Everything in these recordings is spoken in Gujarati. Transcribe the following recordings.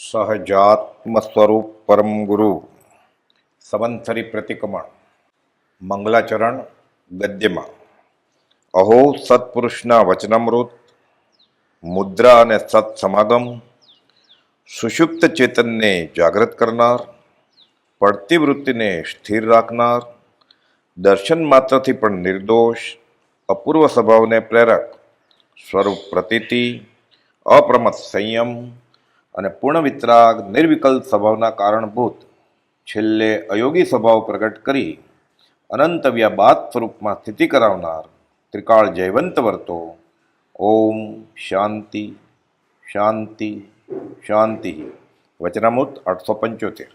સહજાત્મ સ્વરૂપ પરમ ગુરુ સંવત્સરી પ્રતિક્રમણ મંગલાચરણ ગદ્યમાં અહો સત્પુરુષના વચનામૃત મુદ્રા અને સત્સમાગમ સુષુપ્ત ચેતનને જાગૃત કરનાર, પડતી વૃત્તિને સ્થિર રાખનાર, દર્શન માત્રથી પણ નિર્દોષ અપૂર્વ સ્વભાવને પ્રેરક સ્વરૂપ પ્રતીતિ, અપ્રમત્ત સંયમ અને પૂર્ણ વિતરાગ નિર્વિકલ્પ સ્વભાવના કારણભૂત છેલ્લે અયોગી સ્વભાવ પ્રગટ કરી અનંત વ્યાબાદ સ્વરૂપમાં સ્થિતિ કરાવનાર ત્રિકાળ જયવંત વર્તો. ઓમ શાંતિ શાંતિ શાંતિ. વચનામૃત 875.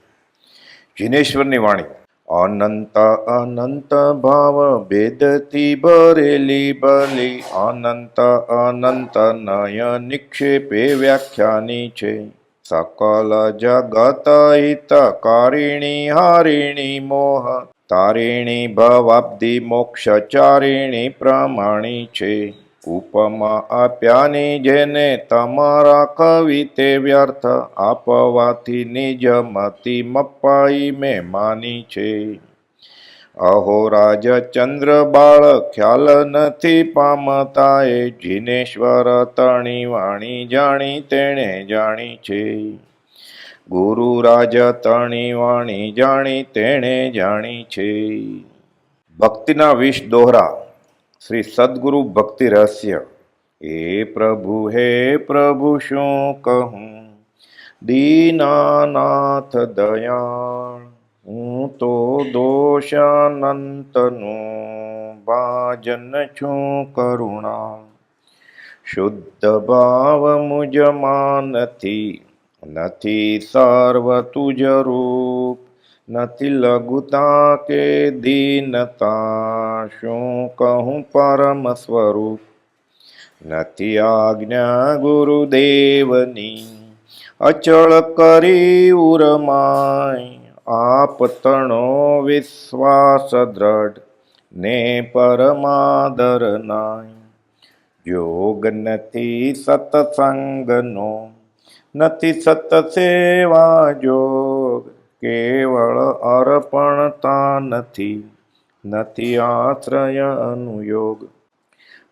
જીનેશ્વરની વાણી. અનંત અનંત ભાવ ભેદથી ભરેલી બલી અનંત અનંત નય નિક્ષેપે વ્યાખ્યાની છે. સકલ જગત હિતકારિણી હારિણી મોહ તારિણી ભવાબ્ધિ મોક્ષચારિણી પ્રમાણી છે. ઉપમા આપ્યાની જેને તમારા કવિ તે વ્યર્થ આપવાથી નિજ મતિ મપાઈ મેં માની છે. અહો રાજ ચંદ્ર બાળ ખ્યાલ નથી પામતા એ જીનેશ્વર તણી વાણી જાણી તેણે જાણી છે. ગુરુ રાજ તણી વાણી જાણી તેણે જાણી છે. ભક્તિના 20 દોહરા. શ્રી સદગુરુ ભક્તિ રહસ્ય. હે પ્રભુ શું કહું, દીનાનાથ દયાળ, હું તો દોષાનંતનું ભાજન છું કરુણા. શુદ્ધ ભાવ મુજમાં નથી સર્વ તુજ રૂપ, નથી લઘુતા કે દીનતા, શું કહું પરમ સ્વરૂપ. નથી આજ્ઞા ગુરુદેવની અચળ કરી ઉરમાય, આપ તણો વિશ્વાસ દ્રઢ ને પરમાદર નાય. યોગ નથી સત્સંગનો, નથી સત સેવા જોગ, કેવળ અર્પણતા નથી આશ્રય અનુયોગ.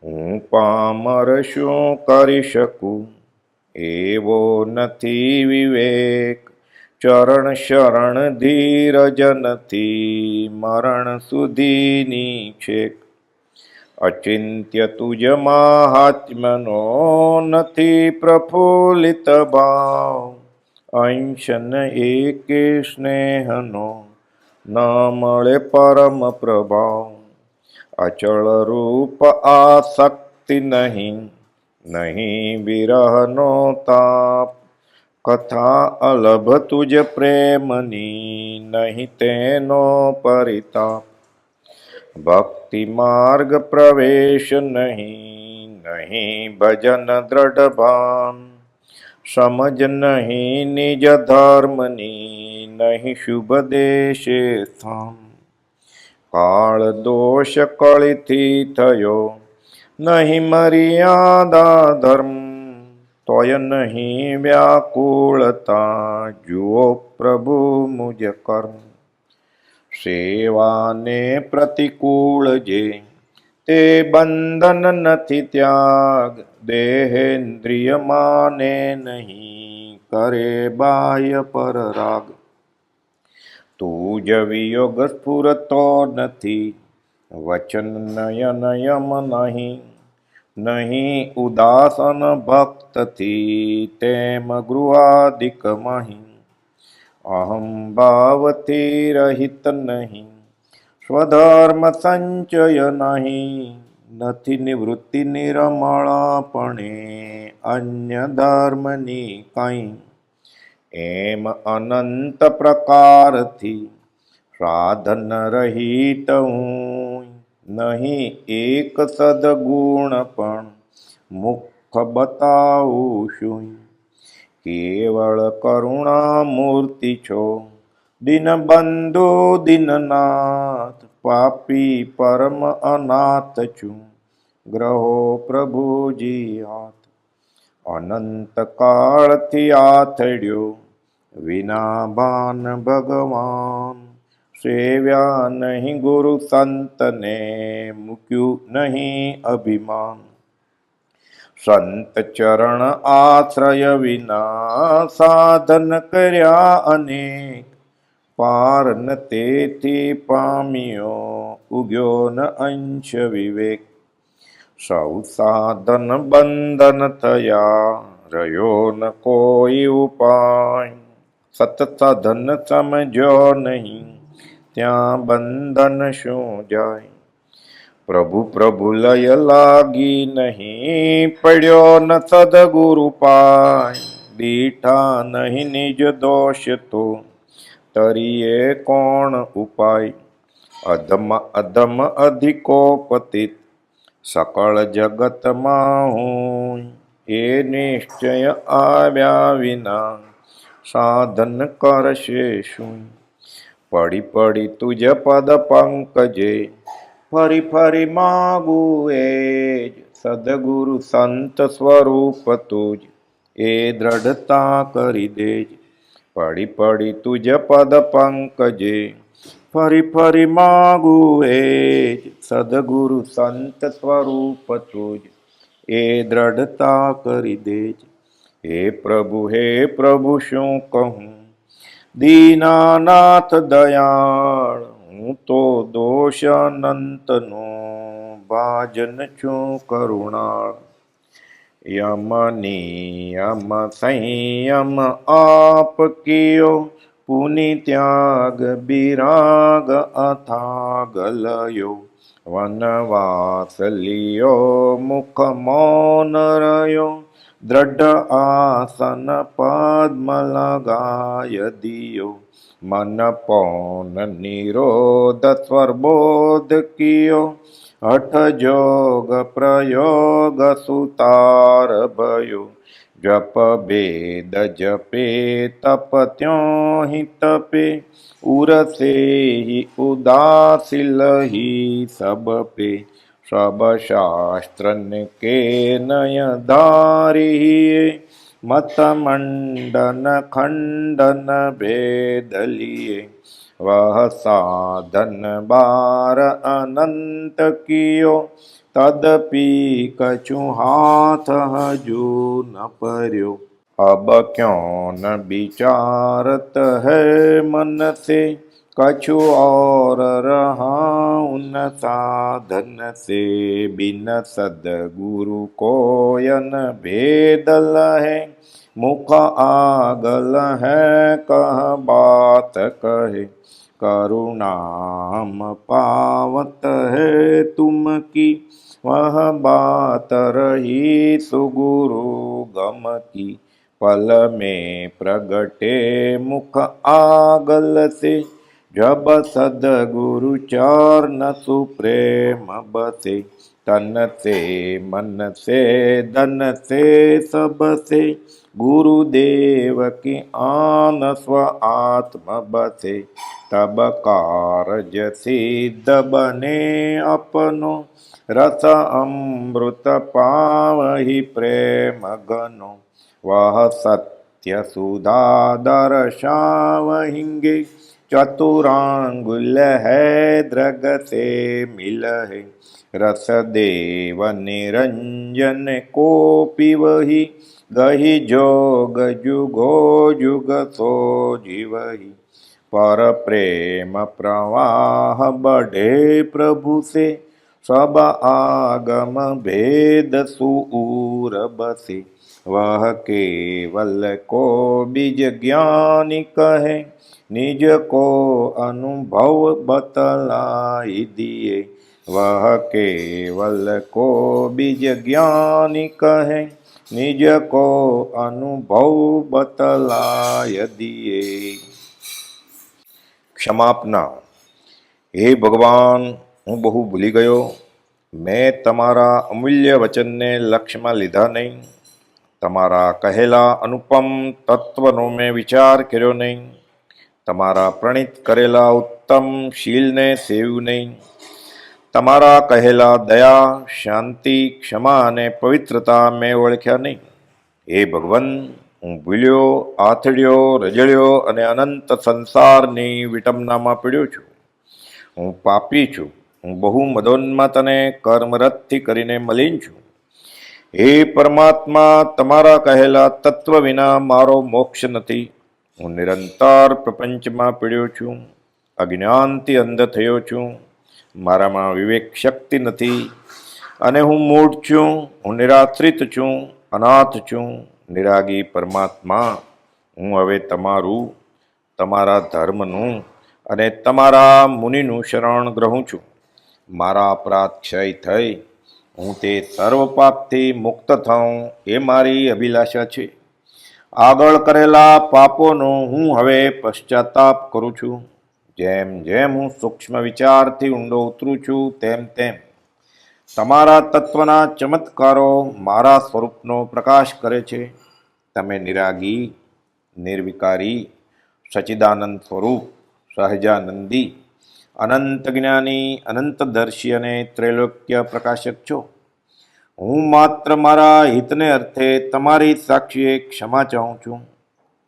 હું પામર શું કરી શકું, એવો નથી વિવેક. ચરણ શરણ ધીરજ નથી, મરણ સુધીની છેક. અચિંત્ય તુજ મહાત્મ્યનો નથી પ્રફુલ્લિત ભાવ, અંશન એકે સ્નેહનો ન મળે પરમ પ્રભાવ. અચળ રૂપ આસક્તિ નહીં વિરહનો તાપ, કથા અલભ તુજ પ્રેમની નહીં તેનો પરિતાપ. ભક્તિ માર્ગ પ્રવેશ નહીં ભજન દ્રઢ ભાન, સમજ નહીં નિજ ધર્મની નહીં શુભ દેશે સ્થાન. કાળ દોષ કળીથી થયો નહીં મર્યાદા ધર્મ, તોય નહીં વ્યાકુળતા જુઓ પ્રભુ મુજ કર્મ. સેવાને પ્રતિકૂળ જે તે બંધન નથી ત્યાગ, દેહેન્દ્રિય માને નહીં કરે બાહ્ય પર રાગ. તુજ વિયોગ સ્ફુરતો નથી, વચન નયન યમ નહીં ઉદાસન ભક્તથી તેમ ગૃહાદિક મહી. અહમ ભાવથી રહિત નહીં, સ્વધર્મ સંચય નથી નિવૃત્તિ નિર્મળપણે અન્ય ધર્મની કંઈ. એમ અનંત પ્રકારથી સાધન રહિત હું, નહીં એક સદગુણ પણ મુખ બતાવું શું. કેવળ કરુણા મૂર્તિ છો, દીનબંધુ દીનનાથ, પાપી પરમ અનાથ છું, ગ્રહો પ્રભુજી હાથ. અનંત કાળથી આથડ્યો વિના ભાન ભગવાન. સેવ્યા નહીં ગુરુ સંતને, મૂક્યું નહીં અભિમાન. સંત ચરણ આશ્રય વિના સાધન કર્યા અનેક, પાર ન તેથી પામ્યો ઉગ્યો ન અંશ વિવેક. સૌ સાધન બંધન થયા, રહ્યો ન કોઈ ઉપાય. સત સાધન સમજ્યો નહીં, ત્યાં બંધન શું જાય. પ્રભુ પ્રભુ લય લાગી નહીં, પડ્યો ન સદગુરુ પાય. દીઠા નહીં નિજ દોષ તો, તરીએ કોણ ઉપાય. અધમ અધમ અધિકો પતિત, સકળ જગતમાં હું. એ નિશ્ચય આવ્યા વિના, સાધન કરશે શું. પડી પડી તુજ પદ પંકજે, ફરી ફરી માગું એ જ. સદગુરુ સંત સ્વરૂપ તુજ, એ દ્રઢતા કરી દેજ. પડી પડી તુજ પદ પંકજે, ફરી ફરી માગું એ જ. સદગુરુ સંત સ્વરૂપ તુજ, એ દ્રઢતા કરી દેજ. હે પ્રભુ શું કહું, દીનાનાથ દયાળ. હું તો દોષ અનંતનો, ભાજન છું કરુણાળ. યમ નિયમ સંયમ આપ કિયો, પુનિ ત્યાગ બિરાગ અથાગ લયો. વનવાસ લિયો મુખ મૌન રહ્યો, દ્રઢ આસન પદ્મ લગાય દિયો. મન પૌન નિરોધ સ્વરબોધ કિયો, હઠ જોગ પ્રયોગ સુતાર ભયો. જપ ભેદ જપે તપ ત્યોં હિ તપે, ઉરસે હિ ઉદાસીલ હિ સબ पे. सब शास्त्रन के नय धारिये, मत मंडन खंडन भेद लिए. वह साधन बार अनंत कियो, तदपि कछु हाथ हजू न पर्यो. अब क्यों न विचारत है मन से, कछु और रहा उन साधन से. बिन सदगुरु कोयन भेदल है, मुख आगल है कह बात कहे. करुणाम पावत है तुम की, वह बात रही सुगुरु गम की. पल में प्रगटे मुख आगल से, जब सदगुरु चरण सुप्रेम बसे. तन से मन से धन से सब से, गुरुदेव की आन स्व आत्म बसे. तब कारज सिद्ध बने अपनो, रस अमृत पावहि प्रेम घनो. वह सत्य सुधा दर्शावहिंगे, चतुरांगुल है द्रग से मिल है. रस देव निरंजन को पिवहि, गहि जोग जुगो जुग सो जीवहि. पर प्रेम प्रवाह बढ़े प्रभु से, सब आगम भेद सूर बसे. वह केवल को बीज ज्ञानी कहे, निज को अनुभव बतलाई दिए. वह केवल को बीज ज्ञानी कहे, निज को अनुभव बतलाय दिए. क्षमा अपना. हे भगवान, હું બહુ ભૂલી ગયો. મેં તમારા અમૂલ્ય વચનને લક્ષ્યમાં લીધા નહીં. તમારા કહેલા અનુપમ તત્વનો મેં વિચાર કર્યો નહીં. તમારા પ્રણિત કરેલા ઉત્તમ શીલને સેવ્યું નહીં. તમારા કહેલા દયા, શાંતિ, ક્ષમા અને પવિત્રતા મેં ઓળખ્યા નહીં. હે ભગવાન, હું ભૂલ્યો, આથડ્યો, રજળ્યો અને અનંત સંસારની વિટંબનામાં પીડ્યો છું. હું પાપી છું. હું બહુ મદોન્મત અને કર્મરતથી કરીને મલિન છું. હે પરમાત્મા, તમારા કહેલા તત્વ વિના મારો મોક્ષ નથી. હું નિરંતર પ્રપંચમાં પીડ્યો છું. અજ્ઞાનથી અંધ થયો છું. મારામાં વિવેક શક્તિ નથી અને હું મૂઢ છું. હું નિરાશ્રિત છું, અનાથ છું. નિરાગી પરમાત્મા, હું હવે તમારું, તમારા ધર્મનું અને તમારા મુનિનું શરણ ગ્રહું છું. મારા અપરાધ ક્ષય થઈ હું તે સર્વ પાપથી મુક્ત થાઉં એ મારી અભિલાષા છે. આગળ કરેલા પાપોનો હું હવે પશ્ચાતાપ કરું છું. જેમ જેમ હું સૂક્ષ્મ વિચારથી ઊંડો ઉતરું છું તેમ તેમ તમારા તત્વના ચમત્કારો મારા સ્વરૂપનો પ્રકાશ કરે છે. તમે નિરાગી, નિર્વિકારી, સચ્ચિદાનંદ સ્વરૂપ, સહજાનંદી, અનંત જ્ઞાની, અનંતદર્શી અને ત્રૈલોક્ય પ્રકાશક છો. હું માત્ર મારા હિતને અર્થે તમારી સાક્ષીએ ક્ષમા ચાહું છું.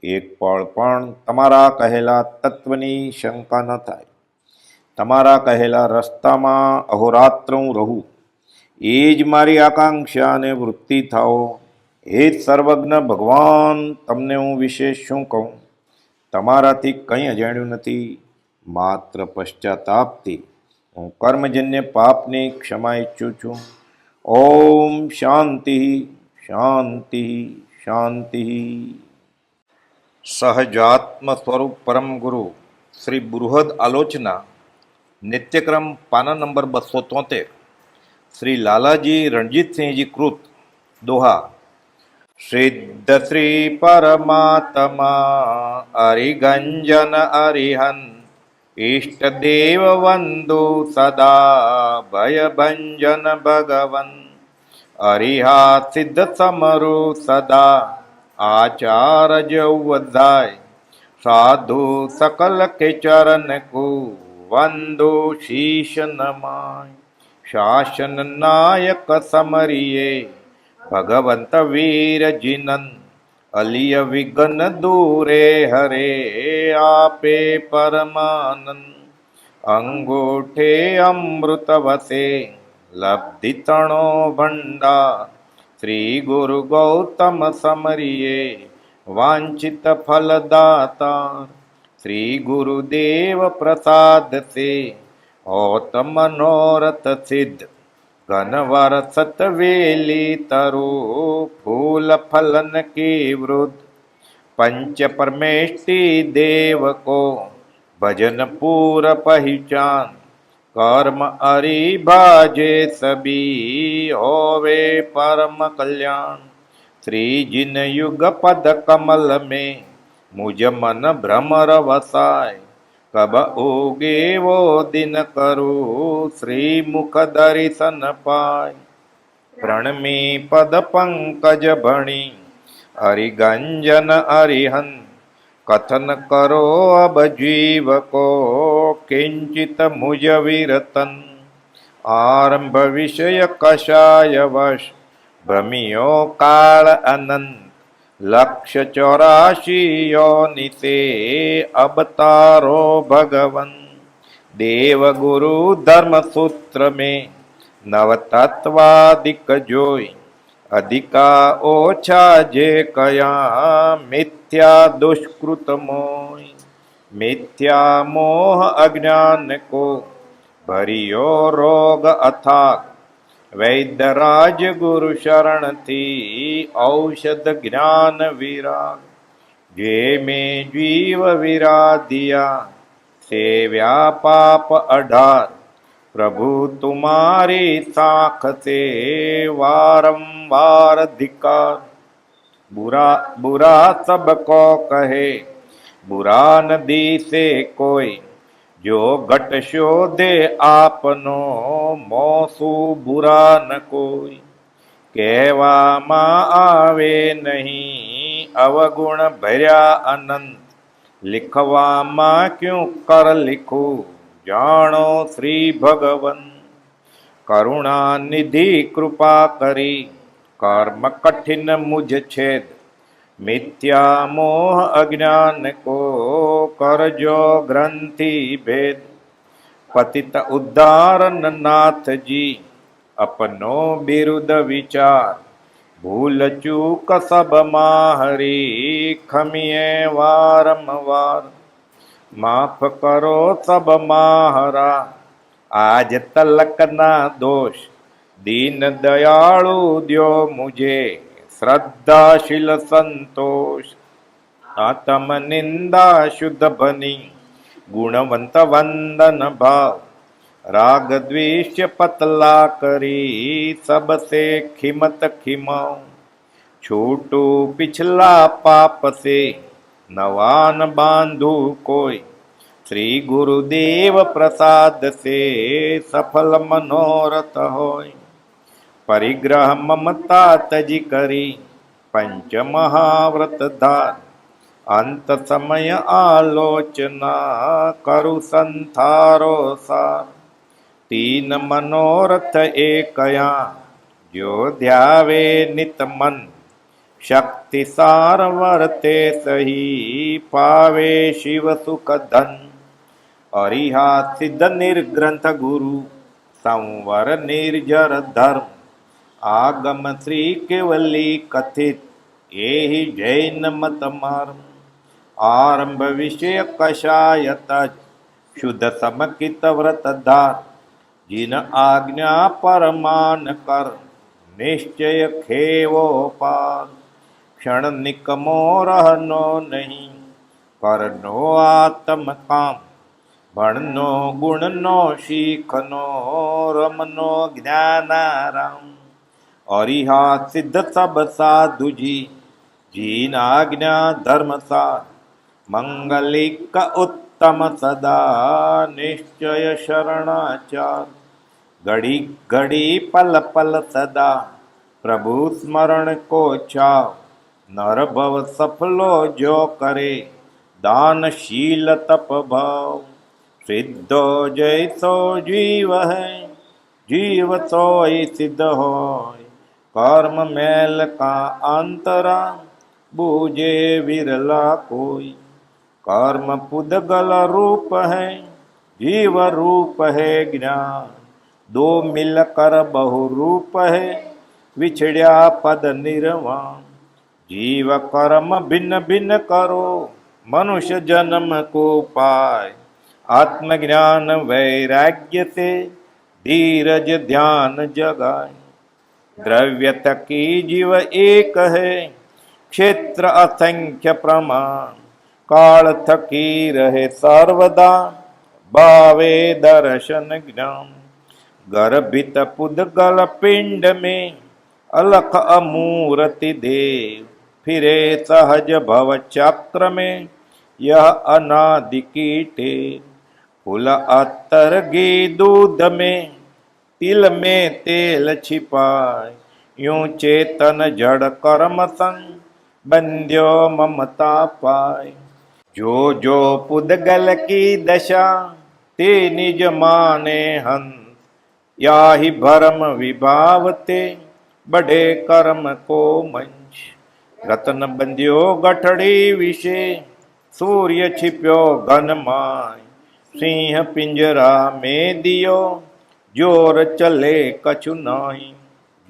એક પળ પણ તમારા કહેલા તત્વની શંકા ન થાય. તમારા કહેલા રસ્તામાં અહોરાત્ર હું રહું, એ જ મારી આકાંક્ષા અને વૃત્તિ થાઓ. હે સર્વજ્ઞ ભગવાન, તમને હું વિશેષ શું કહું? તમારાથી કંઈ અજાણ્યું નથી. માત્ર પશ્ચાતાપથી હું કર્મજન્ય પાપની ક્ષમા ઈચ્છું છું. ઓમ શાંતિ શાંતિ શાંતિ. સહજાત્મ સ્વરૂપ પરમ ગુરુ શ્રી બૃહદ આલોચના નિત્યક્રમ પાના નંબર 273 શ્રી લાલાજી રણજીતસિંહજી કૃત દોહા. સિદ્ધ શ્રી પરમાત્મા અરિગંજન અરિહન ઈષ્ટદેવ વંદુ સદા ભયભંજન ભગવન અરિહા સિદ્ધ સમરુ સદા આચાર્ય વધાય સાધુ સકલ કે ચરણ કો વંદો શીશ નમાય. શાસન નાયક સમરીએ ભગવંત વીર જીનન અલિય વિઘ્ન દૂરે હરે આપે પરમાનંદ. અંગૂઠે અમૃત વસે લબ્ધિ તણો ભંડાર શ્રી ગુરુ ગૌતમ સમરીએ વાંછિત ફલદાતાર. શ્રી ગુરુદેવ પ્રસાદ સે હોત મનોરથ સિદ્ધ ઘનવાર સતવેલી તરુ ફૂલ ફલન કી વૃદ્ધ. પંચ પરમેષ્ટિ દેવ કો ભજન પૂર પહેચાન કર્મ અરી ભાજે સબી હોવે પરમ કલ્યાણ. શ્રી जिन युग पद कमल में मुझ मन भ्रमर वसाय कब उगे वो दिन करू श्री मुख दर्शन पाय. प्रणमी पद पंकज भणी हरिगंजन हरिहन कथन करो अब जीव को किंचित मुझ विरतन. आरंभ विषय कषाय वश भ्रमियो काल अनंत लक्ष्य 84 योनि से अवतारो भगवन. देव गुरु धर्म सूत्र में नव तत्वादिक जोई अधिका ओछा जे कया मिथ्या दुष्कृत मोय. मिथ्या मोह अज्ञान को भरियो रोग अथाक वैद्यराज गुरु शरण थी औषध ज्ञान विराग. जे में जीव विराधिया सेव्या पाप 18 प्रभु तुम्हारी साख से वारंवार धिकार. बुरा बुरा सबको कहे बुरा न दिसे कोई जो घट शोधे आपनो मोसु बुरा न કોઈ. કહેવામાં આવે નહીં અવગુણ ભર્યા અનંત लिखવામાં ક્યું કર लिखું જાણો શ્રી ભગવન. કરુણા નિધિ કૃપા કરી કર્મ કઠિન મુझ છેદ मिथ्या मोह अज्ञान को करजो ग्रंथि भेद, पतित उद्धारण नाथ जी अपनो बिरुद विचार, भूल चूक सब माहरी खमिए वारंवार, माफ करो सब माहरा आज तलक ना दोष, दीन दयाळु द्यो मुझे श्रद्धाशील संतोष, आत्म निंदा शुद्ध बनी गुणवंत वंदन भाव, राग द्वेष पतला करी सबसे खिमत खिमाओ, छोटू पिछला पाप से नवान बांधु कोई, श्री गुरुदेव प्रसाद से सफल मनोरथ होय, परिग्रह ममता तजी करी पंच महाव्रत धार, अंत समय आलोचना करु संथारो सार, तीन मनोरथ एकया जो ध्यावे नित मन, शक्ति सार वर्ते सही पावे शिव सुख धन, अरिहा सिद्ध निर्ग्रंथ गुरु संवर निर्जर धर्म, आगम श्री केवली कथित येहि जैन मत मार्ग, आरंभ विषय कषाय तज शुद्ध समकित व्रत धार, जिन आज्ञा परमान कर निश्चय खेवो पार, क्षण निकमो रहनो नहीं करनो आत्म काम, भणनो गुणनो शीखनो रमनो ज्ञानाराम, अरिहा सिद्ध सब साधु जी जीन आज्ञा धर्म सार, मंगलिक उत्तम सदा निश्चय शरणाचार, घड़ी घड़ी पल पल सदा प्रभु स्मरण को चाव, नर भव सफलो जो करे दानशील तप भाव, सिद्धो जैसो जीव है जीव सोई सिद्ध होय, कर्म मेल का अंतरा बूझे विरला कोई, कर्म पुद्गल रूप है जीव रूप है ज्ञान, दो मिलकर बहु रूप है विछड़िया पद निर्वाण, जीव कर्म भिन्न भिन्न करो मनुष्य जन्म को पाए, आत्मज्ञान वैराग्य से धीरज ध्यान जगाए, द्रव्य तकी जीव एक है क्षेत्र असंख्य प्रमाण, काल थकी रहे सर्वदा भावे दर्शन ज्ञान, गर्भित पुद्गल पिंड में अलख अमूर्ति देव, फिरे सहज भव चक्र में यह अनादि की टेव, फूल अत्तर घी दूध में तिल में तेल छिपाए, यूं चेतन जड़ कर्म संग बंध्यो ममता पाए, जो जो पुद्गल की दशा ते निज माने हंस, याहि भरम विभावते बड़े कर्म को मंच, रतन बंध्यो गठड़ी विषे सूर्य छिप्यो घन माय, सिंह पिंजरा में दियो जोर चले कछु नाई,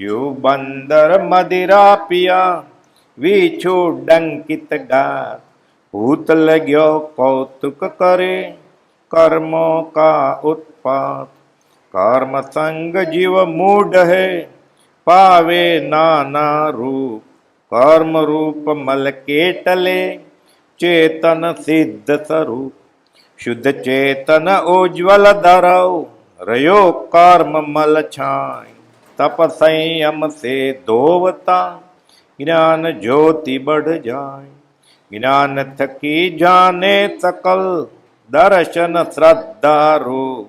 जो बंदर मदिरा पिया वीछू डंकित गात, भूत लग्यो कौतुक करे कर्मों का उत्पात, कर्म संग जीव मूढ़ है पावे नाना रूप, कर्म रूप मल के टले चेतन सिद्ध स्वरूप, शुद्ध चेतन उज्ज्वल धरौ रयो कर्म मल छाय, तप संयम से धोवता ज्ञान ज्योति बढ़ जाए, ज्ञान थकी जाने सकल दर्शन श्रद्धा रूप,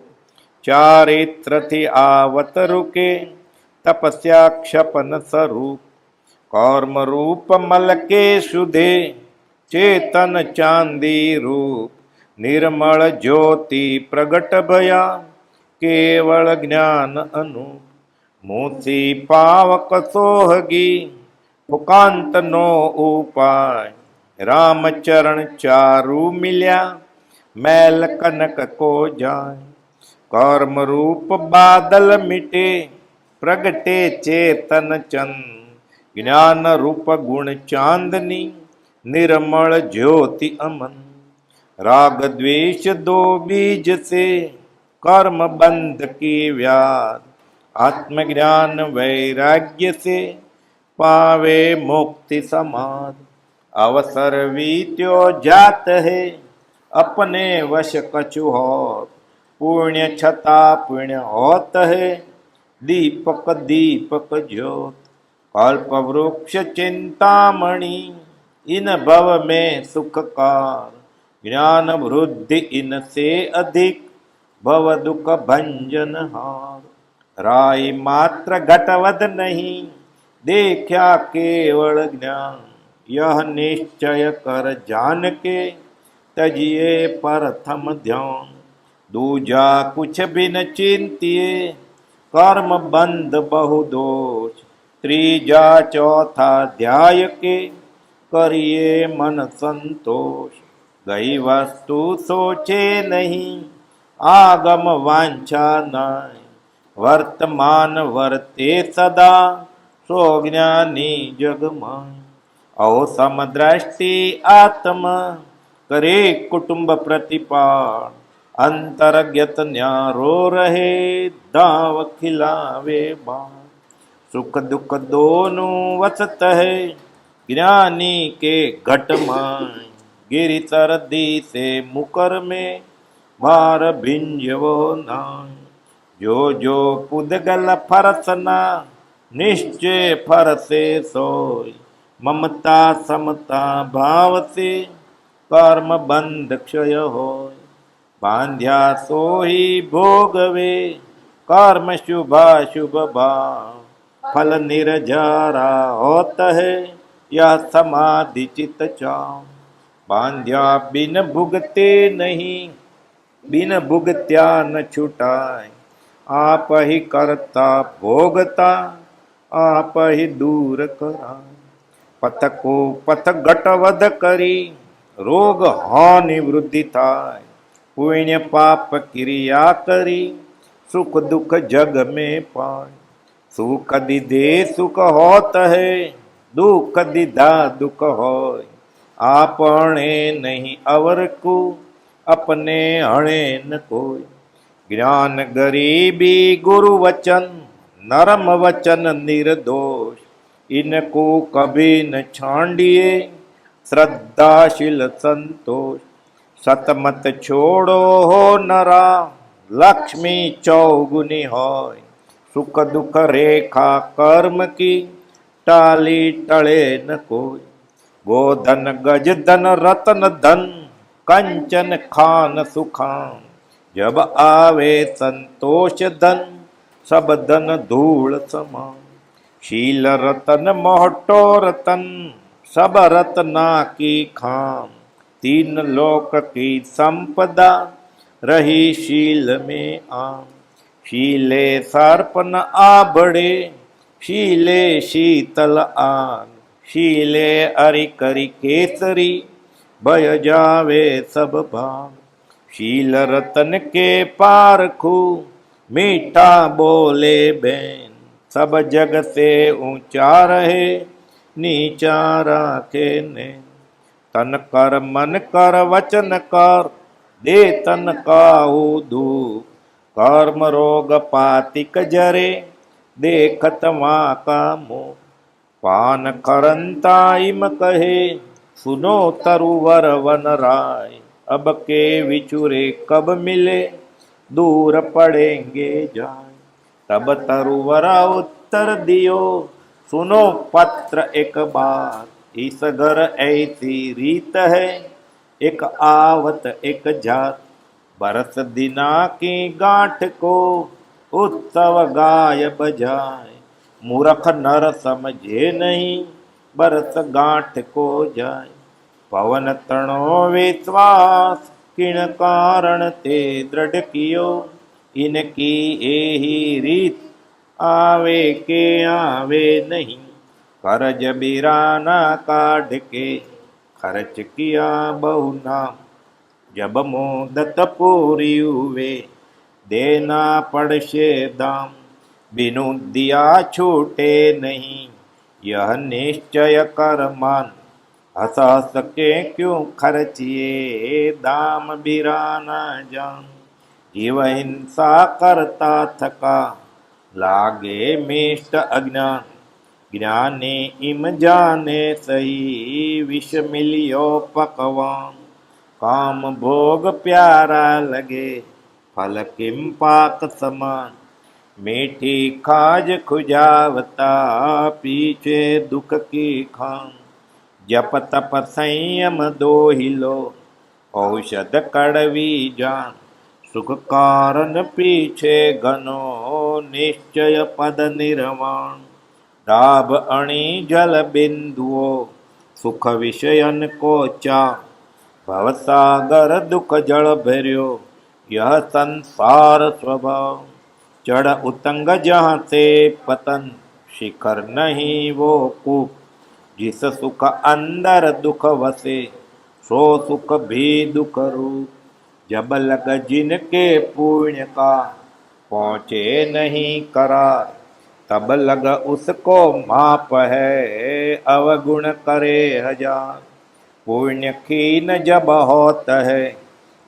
चारित्र थी आवत रुके तपस्या क्षपन स्वरूप, कर्म रूप मल के शुद्धे चेतन चांदी रूप, निर्मल ज्योति प्रगट भया केवल ज्ञान अनु, मूसी पावक सोहगी ફુકાંતનો ઉપાય રામચરણ ચારુ મિલ્યા, મેલ કનક કો જાય. કર્મ રૂપ બાદલ મીટે, પ્રગટે ચેતન ચંદ. જ્ઞાન રૂપ ગુણ ચાંદની, निर्मल ज्योति अमन. राग द्वेष दो बीज से, कर्म बंध की व्याध. आत्मज्ञान वैराग्य से, पावे मुक्ति समाध. अवसर वीत्यो जात है, अपने वश कछु होत. पुण्य छता पुण्य होत है, दीपक दीपक ज्योत. कल्प वृक्ष चिंतामणि, इन भव में सुख कार. ज्ञान वृद्धि इनसे अधिक, भव दुख भंजन हार. राय मात्र घटवद नहीं, देखा केवल ज्ञान. यह निश्चय कर जान के, तजिए प्रथम ध्यान. दूजा कुछ भी न चिंतिए, कर्म बंध बहु दोष. त्रीजा चौथा ध्याय के, करिए मन संतोष. गई वस्तु सोचे नहीं, आगम वांछा नहीं. वर्तमान वर्ते सदा, सो ज्ञानी जग माय. अहो समदृष्टि आत्मा, करे कुटुंब प्रतिपाल. अंतर्गत न्यारो रहे, दाव खिलावे बाण. सुख दुख दोनों वसत है, ज्ञानी के घट माय. गिरि सरदी से मुकर में, भार भिंजवो नाय. जो जो पुदगल फरसना, निश्चय फरसे सोय. ममता समता भाव से, कर्म बंध क्षय होय. बांध्या सोही भोगवे, कर्म शुभाशुभ भाव. फल निर्जरा होत है, यह समाधि चित चाव. बांध्या बिन भुगते नहीं, बिन भुगत्या न छुटाय. आप ही करता भोगता, आप ही दूर कराय. पथ को पथ घटवध करी, रोग हानि वृद्धि थाय. पुण्य पाप क्रिया करी, सुख दुख जग में पाय. सुख दीधे सुख होत है, दुख दीधा दुख होय. आपने नहीं अवर को, अपने हणे न कोय. ज्ञान गरीबी गुरु वचन, नरम वचन निर्दोष. इनको कभी न छांडिए, श्रद्धाशील संतोष. सतमत छोड़ो हो नरा, लक्ष्मी चौगुनी होय. सुख दुख रेखा कर्म की, टाली टले न कोई. गोधन गज धन रतन धन, कंचन खान सुखान. जब आवे संतोष धन, सब धन धूल समान. शील रतन मोहटो रतन, सब रतना की खान. तीन लोक की संपदा, रही शील में आम. शीले सर्पन आबड़े, शीले शीतल आग. शीले अरि करी केसरी, भय जावे सब भाग. शील रतन के पारखू, मीठा बोले बैन. सब जग से ऊंचा रहे, नीचा राखे नैन. तन कर मन कर वचन कर, दे तन काहू धूप. कर्म रोग पातिक जरे, देखत वहाँ का मुँह. पान करंता इम कहे, सुनो तरुवर वन राय. अब के विचुरे कब मिले, दूर पड़ेंगे जाए. तब तरुवरा उत्तर दियो, सुनो पत्र एक बात. इस घर ऐसी रीत है, एक आवत एक जात. बरस दिना की गांठ को, उत्सव गाय बजाए. मूर्ख नर समझे नहीं, बरस गांठ को जाए. पवन तणो विश्वास, किण कारण ते दृढ़ कियो. इनकी यही रीत, आवे के आवे नहीं. कर्ज बिराना काढ़ के खर्च किया बहु नाम, जब मुदत पूरी हुए देना पड़शे दाम, बिनु दिया छूटे नहीं यह निश्चय कर मान, हंस हंस के क्यों खर्चिए दाम बिराना जान, जीव हिंसा करता थका लागे मिष्ट अज्ञान, ज्ञानी इम जाने सही विष मिलियो पकवान, काम भोग प्यारा लगे फल किम पाक समान, मीठी खाज खुजावता पीछे दुख की खान, जप तप संयम दो हिलो औषध कड़वी जान, सुख कारण पीछे घनो निश्चय पद निर्वाण, डाब अणी जल बिंदुओ सुख विषयन को चा, भवसागर दुख जल भर्यो यह संसार स्वभाव, चढ़ उतंग जहाँ से पतन शिखर नहीं वो कूप, जिस सुख अंदर दुख वसे सो सुख भी दुख रूप, जब लग जिनके पुण्य का पहुँचे नहीं करार, तब लग उसको माप है अवगुण करे हजार, पुण्य खीन जब होत है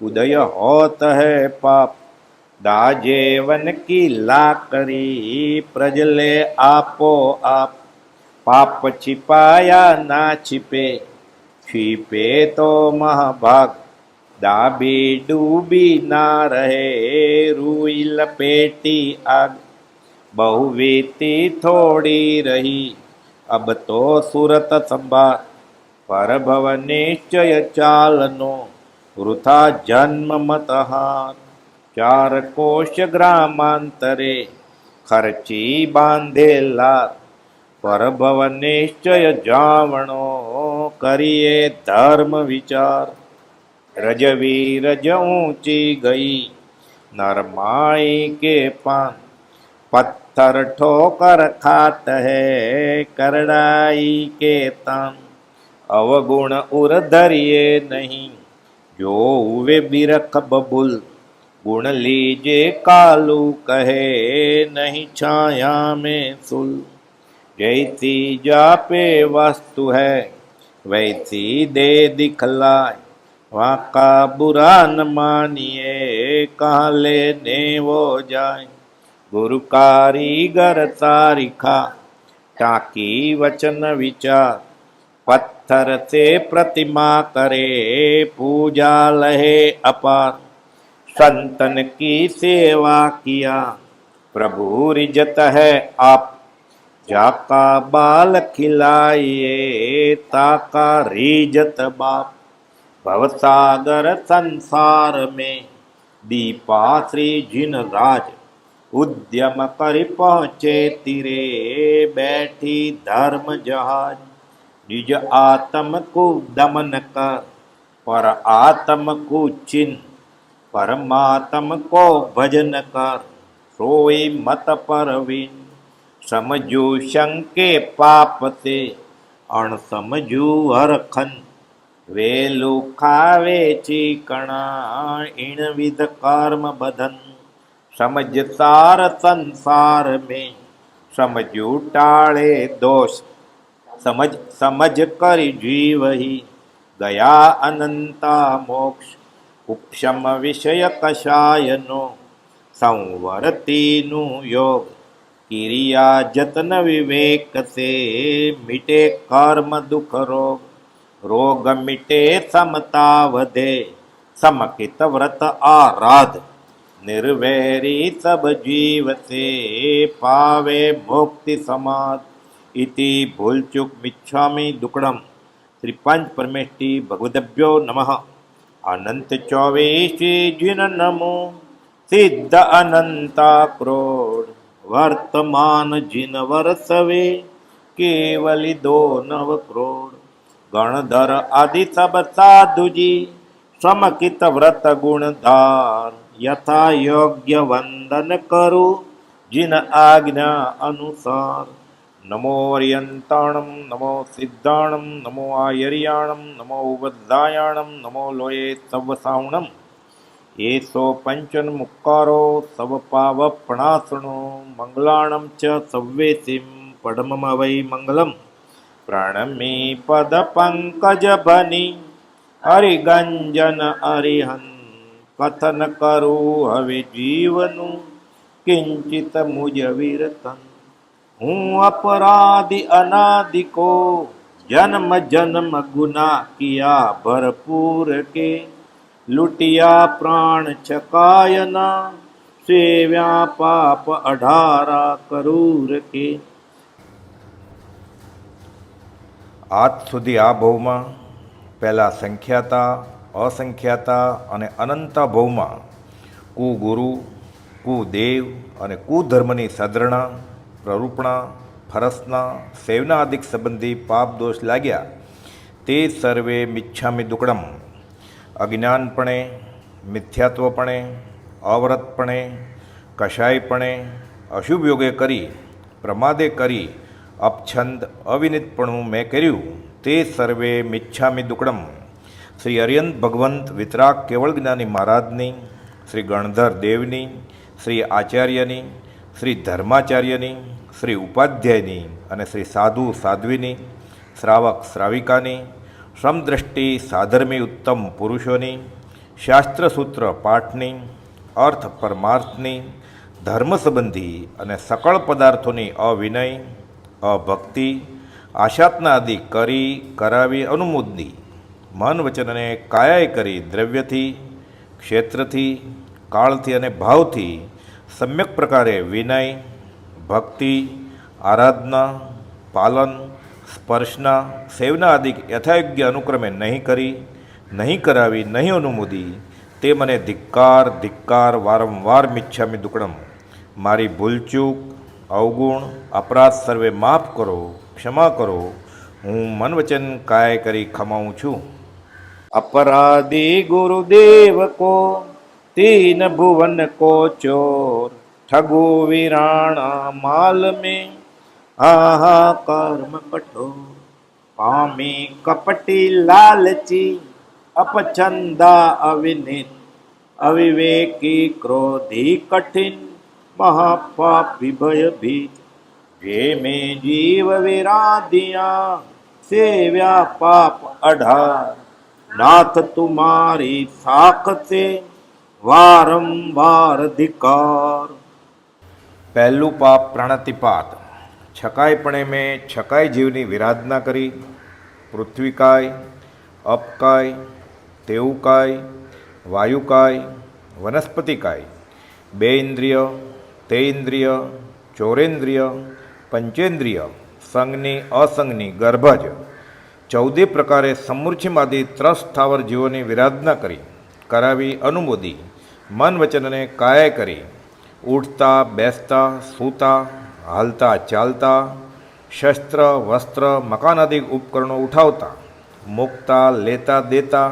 उदय होत है पाप, दाजेवन की लाकरी प्रजले आपो आप, पाप छिपाया ना छिपे छिपे तो महाभाग, दाबी डूबी ना रहे रुई लपेटी आग, बहुवीती थोड़ी रही अब तो सुरत संभार, पर भव निश्चय चालनो वृथा जन्म मत हार, चार कोश ग्रामांतरे खर्ची बांधेला, पर भव निश्चय जावणो करिए धर्म विचार, रजवी रज ऊंची गई नरमाई के पान, पत्थर ठोकर खात है करड़ाई के तान, अवगुण उर धरिए नहीं जो हुए बिरख बबुल, गुण लीजे कालू कहे नहीं छाया में सुल, जैसी जापे वस्तु है वैसी दे दिखलाए, वहाँ का बुरा न मानिए कहाँ लेने वो जाए, गुरु कारीगर तारिखा टाकी वचन विचार, पत्थर से प्रतिमा करे पूजा लहे अपार, संतन की सेवा किया प्रभु रिजत है आप, जाका बाल खिलाइए ताका रिजत बाप, भवसागर संसार में दीपा श्री जिन राज, उद्यम कर पहुँचे तीरे बैठी धर्म जहाज, निज आत्म को दमन कर पर आत्म को चिन्ह, परमात्म को भजन कर सोई मत परवीन, समझू शंके पाप से अण समझू हरखन, वेलू खावे चीकणा इन विध कर्म बधन, समझ सार संसार में समझू टाळे दोष, समझ समझ कर जीव ही गया अनंता मोक्ष, उपशम विषय कषायनो संवरतीनु योग, क्रिया जतन विवेक से मिटे कर्म दुख रोग, रोग मिटे समता वधे समकित व्रत आराध, निर्वैरी सब जीव से पावे मुक्ति समाध, इति भूलचूक मिच्छामि दुक्कडम। श्री पंच परमेष्टि भगवदभ्यो नमः। अनंत 24 जिन नमो सिद्ध अनंता क्रोड, वर्तमान जिन वर्षवे केवली 2 नव क्रोड, गणधर आदि सब साधु जी समकित व्रत गुणधार, यथा योग्य वंदन करो जिन आज्ञा अनुसार, નમો અર્યંતાણમ નમો સિદ્ધાણમ નમો આયર્યાણમ નમો ઉબદ્ધાયાણમ નમો લોયે સવસાવણમ એસો પંચન મુક્કારો સવ પાવ પ્રણાસણો મંગલાણમ ચ સવ્વેસિમ પડમમવૈ મંગલમ પ્રણમી પદ પંકજ ભની હરિગંજન હરિહન કથન કરું હવે જીવનું કિંચિત મુજ વિરતન હું અપરાધી અનાદિ કો જન્મ જન્મ ગુના કિયા ભરપૂર કે લૂટિયા પ્રાણ ચકાયના સેવ્યા પાપ અઢારા કરૂર કે. આજ સુધી આ ભવમાં પહેલાં સંખ્યાતા અસંખ્યાતા અને અનંતા ભવમાં કુગુરુ કુદેવ અને કુધર્મની સદ્રણા પ્રરૂપણા ફરસના સેવના આદિક સંબંધી પાપ દોષ લાગ્યા તે સર્વે મિચ્છામિ દુક્કડમ અજ્ઞાનપણે મિથ્યાત્વપણે અવ્રતપણે કષાયપણે અશુભ યોગે કરી પ્રમાદે કરી અપછંદ અવિનિતપણું મેં કર્યું તે સર્વે મિચ્છામિ દુક્કડમ. શ્રી અર્યંત ભગવંત વિતરાગ કેવળ જ્ઞાની મહારાજની, શ્રી ગણધર દેવની, શ્રી આચાર્યની, શ્રી ધર્માચાર્યની, શ્રી ઉપાધ્યાયની અને શ્રી સાધુ સાધ્વીની, શ્રાવક શ્રાવિકાની, સમદ્રષ્ટિ સાધર્મી ઉત્તમ પુરુષોની, શાસ્ત્રસૂત્ર પાઠની, અર્થ પરમાર્થની, ધર્મ સંબંધી અને સકળ પદાર્થોની અવિનય અભક્તિ આશાત્ના આદિ કરી કરાવી અનુમોદની મન વચન અને કાયાએ કરી દ્રવ્યથી ક્ષેત્રથી કાળથી અને ભાવથી સમ્યક પ્રકારે વિનય ભક્તિ આરાધના પાલન સ્પર્શના સેવના આદિ યથાયોગ્ય અનુક્રમે નહીં કરી નહીં કરાવી નહીં અનુમોદી તે મને ધિક્કાર ધિક્કાર વારંવાર મિચ્છામિ દુક્કડમ. મારી ભૂલચૂક અવગુણ અપરાધ સર્વે માફ કરો ક્ષમા કરો. હું મન વચન કાય કરી ખમાઉં છું. અપરાધી ગુરુદેવ કો તીન ભુવન કો ચોર ઠગો વિરાણા માલ में આહા કર્મ કઠોર પામી કપટી લાલચી અપછંદા અવિનિત અવિવેકી ક્રોધી કઠિન મહાપાપી ભયભીત જે મેં જીવ વિરાધિયા સેવ્યા પાપ અઢાર નાથ તુમારી સાખ સે વારંવાર ધિકાર. પહેલું પાપ પ્રાણાતિપાત. છકાયપણે મેં છકાય જીવની વિરાધના કરી. પૃથ્વીકાય અપકાય તેવુકાય વાયુકાય વનસ્પતિકાય બે ઇન્દ્રિય તે ઇન્દ્રિય ચોરેન્દ્રિય પંચેન્દ્રિય સંઘની અસંગની ગર્ભજ 14 પ્રકારે સમૂર્છિમાદી ત્રસ્થાવર જીવોની વિરાધના કરી કરાવી અનુમોદી મન વચન અને કાયા કરી ઉઠતા બેસતા સૂતા હાલતા ચાલતા શસ્ત્ર વસ્ત્ર મકાનાદિક ઉપકરણો ઉઠાવતા મૂકતા લેતા દેતા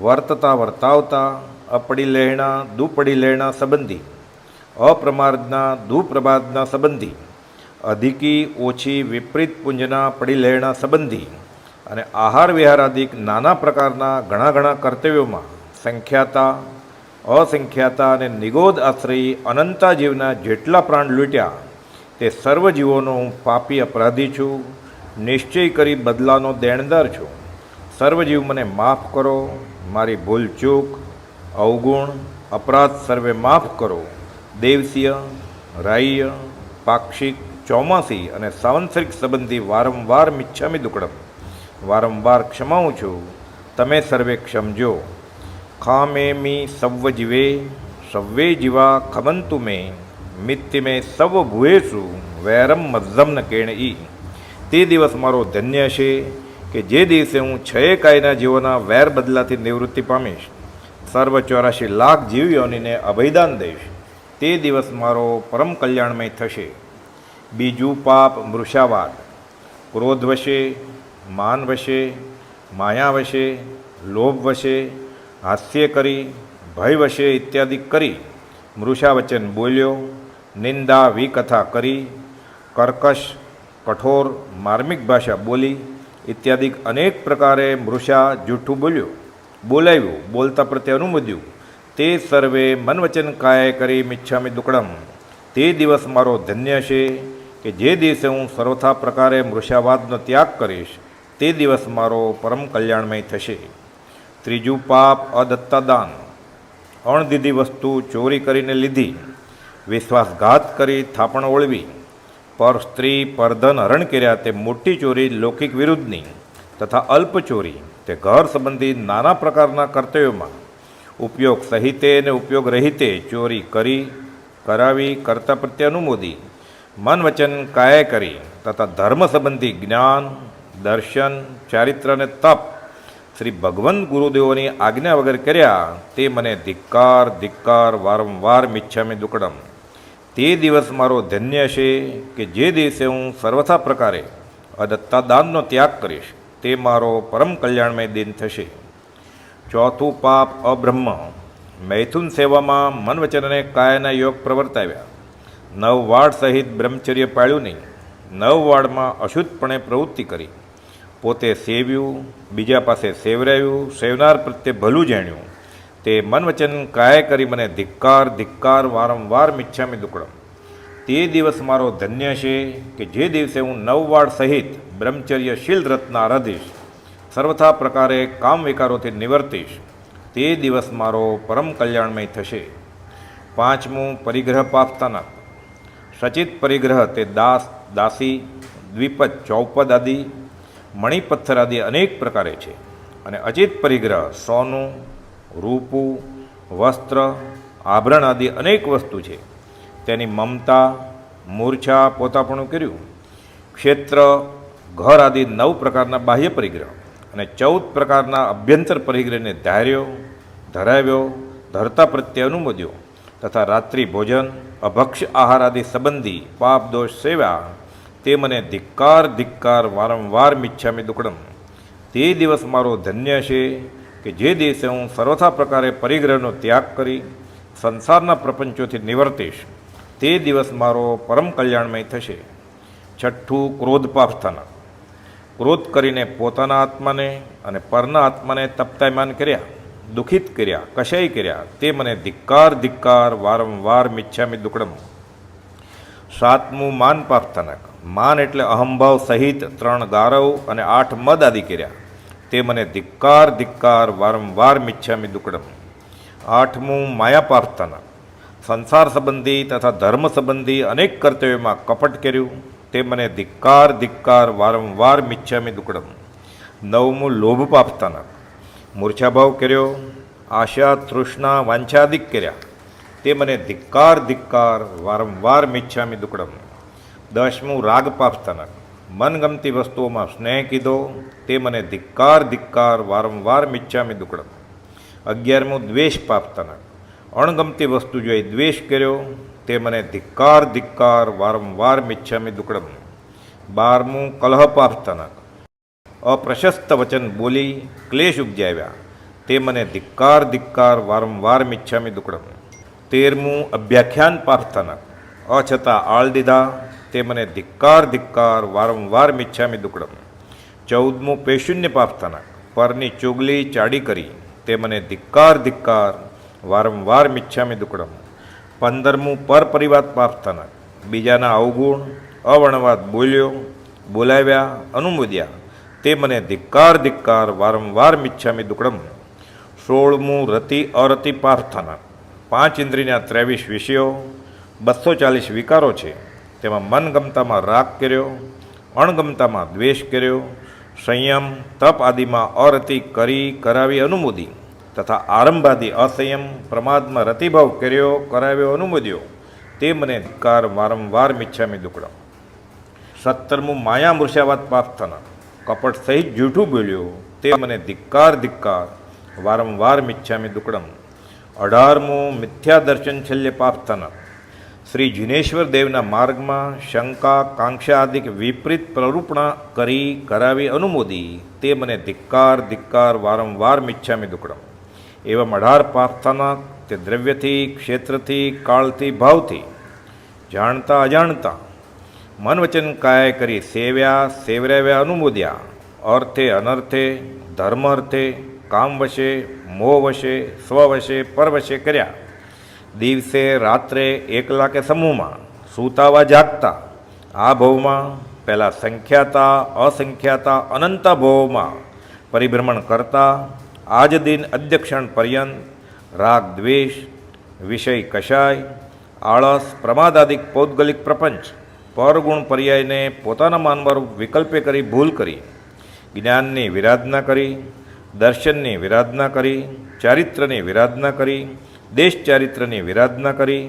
વર્તતા વર્તાવતા અપડી લહેણા દુપડી લહેણા સંબંધી અપ્રમાદના દુપ્રમાદના સંબંધી અધિકી ઓછી વિપરીત પુંજના પડી લહેણા સંબંધી અને આહાર વિહારાદિક નાના પ્રકારના ઘણા કર્તવ્યોમાં સંખ્યાતા અસંખ્યાતા અને નિગોદ આશ્રયી અનંતા જીવના જેટલા પ્રાણ લૂંટ્યા તે સર્વ જીવોનો હું પાપી અપરાધી છું. નિશ્ચય કરી બદલાનો દેણદાર છું. સર્વ જીવ મને માફ કરો. મારી ભૂલ ચૂક અવગુણ અપરાધ સર્વે માફ કરો. દેવસીય રાહ્ય પાક્ષિક ચોમાસી અને સાવંત્રિક સંબંધી વારંવાર મિચ્છામિ દુક્કડમ. વારંવાર ક્ષમાઉં છું. તમે સર્વે ક્ષમજો. ખામેમી સવ્વ જીવે સવ્વે જીવા ખમંતુ મે મિત્તિ મેં સવ ભૂએશુ વૈરમ મજ્જમ ન કેણ ઈ. તે દિવસ મારો ધન્ય છે કે જે દિવસે હું 6 કાયના જીવોના વેર બદલાથી નિવૃત્તિ પામીશ. સર્વ 84 લાખ જીવયોનીને અભયદાન દઈશ. તે દિવસ મારો પરમ કલ્યાણમય થશે. બીજું પાપ મૃષાવાદ. ક્રોધ વશે માન વશે માયા વશે લોભ વશે હાસ્ય કરી ભય વશે ઇત્યાદિ કરી મૃષા વચન બોલ્યો. નિંદા વિકથા કરી કર્કશ કઠોર માર્મિક ભાષા બોલી ઇત્યાદિ અનેક પ્રકારે મૃષા જૂઠું બોલાવ્યું બોલતા પ્રત્યે અનુમોદ્યું તે સર્વે મન વચન કાય કરી મિચ્છામિ દુક્કડમ. તે દિવસ મારો ધન્ય છે કે જે દિવસે હું સર્વથા પ્રકારે મૃષાવાદનો ત્યાગ કરીશ તે દિવસ મારો પરમ કલ્યાણમય થશે. ત્રીજું પાપ અદત્તાદાન. અણદીધી વસ્તુ ચોરી કરીને લીધી, વિશ્વાસઘાત કરી થાપણ ઓળવી, પર સ્ત્રી પરધન હરણ કર્યા તે મોટી ચોરી લૌકિક વિરુદ્ધની તથા અલ્પ ચોરી તે ઘર સંબંધી નાના પ્રકારના કર્તવ્યોમાં ઉપયોગ સહિતે અને ઉપયોગ રહિતે ચોરી કરી કરાવી કરતા પ્રત્યે અનુમોદી મન વચન કાય કરી તથા ધર્મ સંબંધી જ્ઞાન દર્શન ચારિત્ર અને તપ શ્રી ભગવંત ગુરુદેવોની આજ્ઞા વગર કર્યા તે મને ધિક્કાર વારંવાર મિચ્છામિ દુક્કડમ. તે દિવસ મારો ધન્ય છે કે જે દિવસે હું સર્વથા પ્રકારે અદત્તાદાનનો ત્યાગ કરીશ તે મારો પરમ કલ્યાણમય દિન થશે. ચોથું પાપ અબ્રહ્મ. મૈથુન સેવામાં મન વચન અને કાયના યોગ પ્રવર્તાવ્યા. 9 વાડ સહિત બ્રહ્મચર્ય પાળ્યું નહીં. 9 વાડમાં અશુદ્ધપણે પ્રવૃત્તિ કરી. પોતે સેવ્યું, બીજા પાસે સેવરાયું, સેવનાર પ્રત્યે ભલું જાણ્યું. તે મન વચન કાય કરી મને ધિક્કાર વારંવાર મિચ્છામિ દુક્કડમ. તે દિવસ મારો ધન્ય છે કે જે દિવસે હું 9 વાડ સહિત બ્રહ્મચર્યશીલ રત્ન આરાધીશ, સર્વથા પ્રકારે કામ વિકારોથી નિવર્તીશ. તે દિવસ મારો પરમ કલ્યાણમય થશે. પાંચમું પરિગ્રહ પાપતાના. સચિત પરિગ્રહ તે દાસ દાસી દ્વિપદ ચૌપદ આદિ મણિપથ્થર આદિ અનેક પ્રકારે છે, અને અચિત પરિગ્રહ સોનું રૂપું વસ્ત્ર આભરણ આદિ અનેક વસ્તુ છે. તેની મમતા મૂર્છા પોતાપણું કર્યું. ક્ષેત્ર ઘર આદિ 9 પ્રકારના બાહ્ય પરિગ્રહ અને 14 પ્રકારના અભ્યંતર પરિગ્રહને ધાર્યો ધરાવ્યો ધરતા પ્રત્યે અનુમોદ્યો તથા રાત્રિ ભોજન અભક્ષ્ય આહાર આદિ સંબંધી પાપ દોષ સેવા તે મને ધિક્કાર વારંવાર મિચ્છામિ દુક્કડમ. તે દિવસ મારો ધન્ય છે કે જે દિવસે હું સર્વથા પ્રકારે પરિગ્રહનો ત્યાગ કરી સંસારના પ્રપંચોથી નિવર્તીશ તે દિવસ મારો પરમ કલ્યાણમય થશે. છઠ્ઠું ક્રોધ પાપસ્થાના. ક્રોધ કરીને પોતાના આત્માને અને પરના આત્માને તપ્તાયમાન કર્યા, દુઃખિત કર્યા, કશાય કર્યા તે મને ધિક્કાર વારંવાર મિચ્છામિ દુક્કડમ. સાતમું માન પાપસ્થાનક. માન એટલે અહંભાવ સહિત 3 ગારવ અને 8 મદ આદિ કર્યા તે મને ધિક્કાર વારંવાર મિચ્છામિ દુક્કડમ. આઠમું માયા પાપસ્થાનક. સંસાર સંબંધી તથા ધર્મ સંબંધી અનેક કર્તવ્યોમાં કપટ કર્યું તે મને ધિક્કાર વારંવાર મિચ્છામિ દુક્કડમ. નવમું લોભ પાપસ્થાનક. મૂર્છાભાવ કર્યો, આશા તૃષ્ણા વાંછાદિક કર્યા તે મને ધિક્કાર વારંવાર મિચ્છામિ દુક્કડમ. દસમું રાગ પાપસ્થાનક. મનગમતી વસ્તુઓમાં સ્નેહ કીધો તે મને ધિક્કાર વારંવાર મિચ્છામિ દુક્કડમ. 11મું દ્વેષ પાપસ્થાનક. અણગમતી વસ્તુ જોઈ દ્વેષ કર્યો તે મને ધિક્કાર વારંવાર મિચ્છામિ દુક્કડમ. 12મું કલહ પાપસ્થાનક. અપ્રશસ્ત વચન બોલી ક્લેશ ઉપજાવ્યા તે મને ધિક્કાર વારંવાર મિચ્છામિ દુક્કડમ. 13મું અભ્યાખ્યાન પાપસ્થાનક. અછતાં આળ દીધા તે મને ધિક્કાર વારંવાર મિચ્છામિ દુક્કડમ. 14મું પૈશુન્ય પાપસ્થાનક. પરની ચુગલી ચાડી કરી તે મને ધિક્કાર વારંવાર મિચ્છામિ દુક્કડમ. 15મું પર પરિવાદ પાપસ્થાનક. બીજાના અવગુણ અવર્ણવાદ બોલાવ્યા અનુમોદ્યા તે મને ધિક્કાર વારંવાર મિચ્છામિ દુક્કડમ. 16મું રતિ અરતિ પાપસ્થાનક. 5 ઇન્દ્રિયના 23 વિષયો 240 વિકારો છે. તેમાં મનગમતામાં રાગ કર્યો, અણગમતામાં દ્વેષ કર્યો, સંયમ તપ આદિમાં અરતિ કરી કરાવી અનુમોદી તથા આરંભાદી અસંયમ પ્રમાદમાં રતિભાવ કર્યો કરાવ્યો અનુમોદ્યો તે મને ધિક્કાર વારંવાર મિચ્છામિ દુક્કડમ. 17મું માયા મૃષાવાદ પાપસ્થાનક. કપટ સહિત જૂઠું બોલ્યો તે મને ધિક્કાર વારંવાર મિચ્છામિ દુક્કડમ. 18મું મિથ્યા દર્શન છલ્ય પાપસ્થાનક. શ્રી જિનેશ્વર દેવના માર્ગમાં શંકા કાંક્ષા આદિક વિપરીત પ્રરૂપણા કરી કરાવી અનુમોદી તે મને ધિક્કાર વારંવાર મિચ્છામિ દુક્કડમ. એવા 18 પાપસ્થાનક તે દ્રવ્યથી ક્ષેત્રથી કાળથી ભાવથી જાણતા અજાણતા મન વચન કાય કરી સેવ્યા સેવરાવ્યા અનુમોદ્યા, અર્થે અનર્થે ધર્મ અર્થે કામ વશે મોહ વશે સ્વવશે પરવશે કર્યા. દિવસે રાત્રે એકલા કે સમૂહમાં સૂતાવા જાગતા આ ભવમાં પહેલાં સંખ્યાતા અસંખ્યાતા અનંતા ભવોમાં પરિભ્રમણ કરતા આજ દિન અધ્યક્ષણ પર્યંત રાગ દ્વેષ વિષય કશાય આળસ પ્રમાદાદિક પૌદ્ગલિક પ્રપંચ પરગુણ પર્યાયને પોતાના માનવારૂપ વિકલ્પે કરી ભૂલ કરી, જ્ઞાનની વિરાધના કરી, દર્શનની વિરાધના કરી, ચારિત્રની વિરાધના કરી, દેશ ચારિત્રની વિરાધના કરી,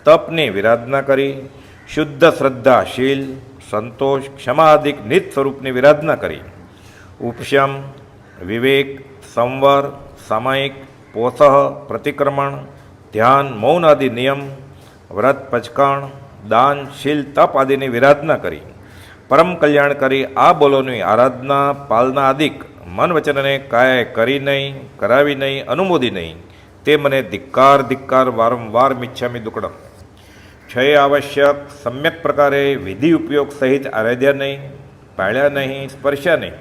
તપની વિરાધના કરી, શુદ્ધ શ્રદ્ધા શીલ સંતોષ ક્ષમાદિક નિત સ્વરૂપની વિરાધના કરી, ઉપશમ વિવેક સંવર સામાયિક પોસહ પ્રતિક્રમણ ધ્યાન મૌન આદિ નિયમ વ્રત પચકાણ દાન શીલ તપ આદિની વિરાધના કરી, પરમ કલ્યાણ કરી આ બોલોની આરાધના પાલના આદિક મન વચનને કાય કરી નહીં કરાવી નહીં અનુમોદી નહીં, તે મને ધિક્કાર ધિક્કાર વારંવાર મિચ્છામી દુક્કડમ. ક્ષય આવશ્યક સમ્યક પ્રકારે વિધિ ઉપયોગ સહિત આરાધ્યા નહીં, પાળ્યા નહીં, સ્પર્શ્યા નહીં,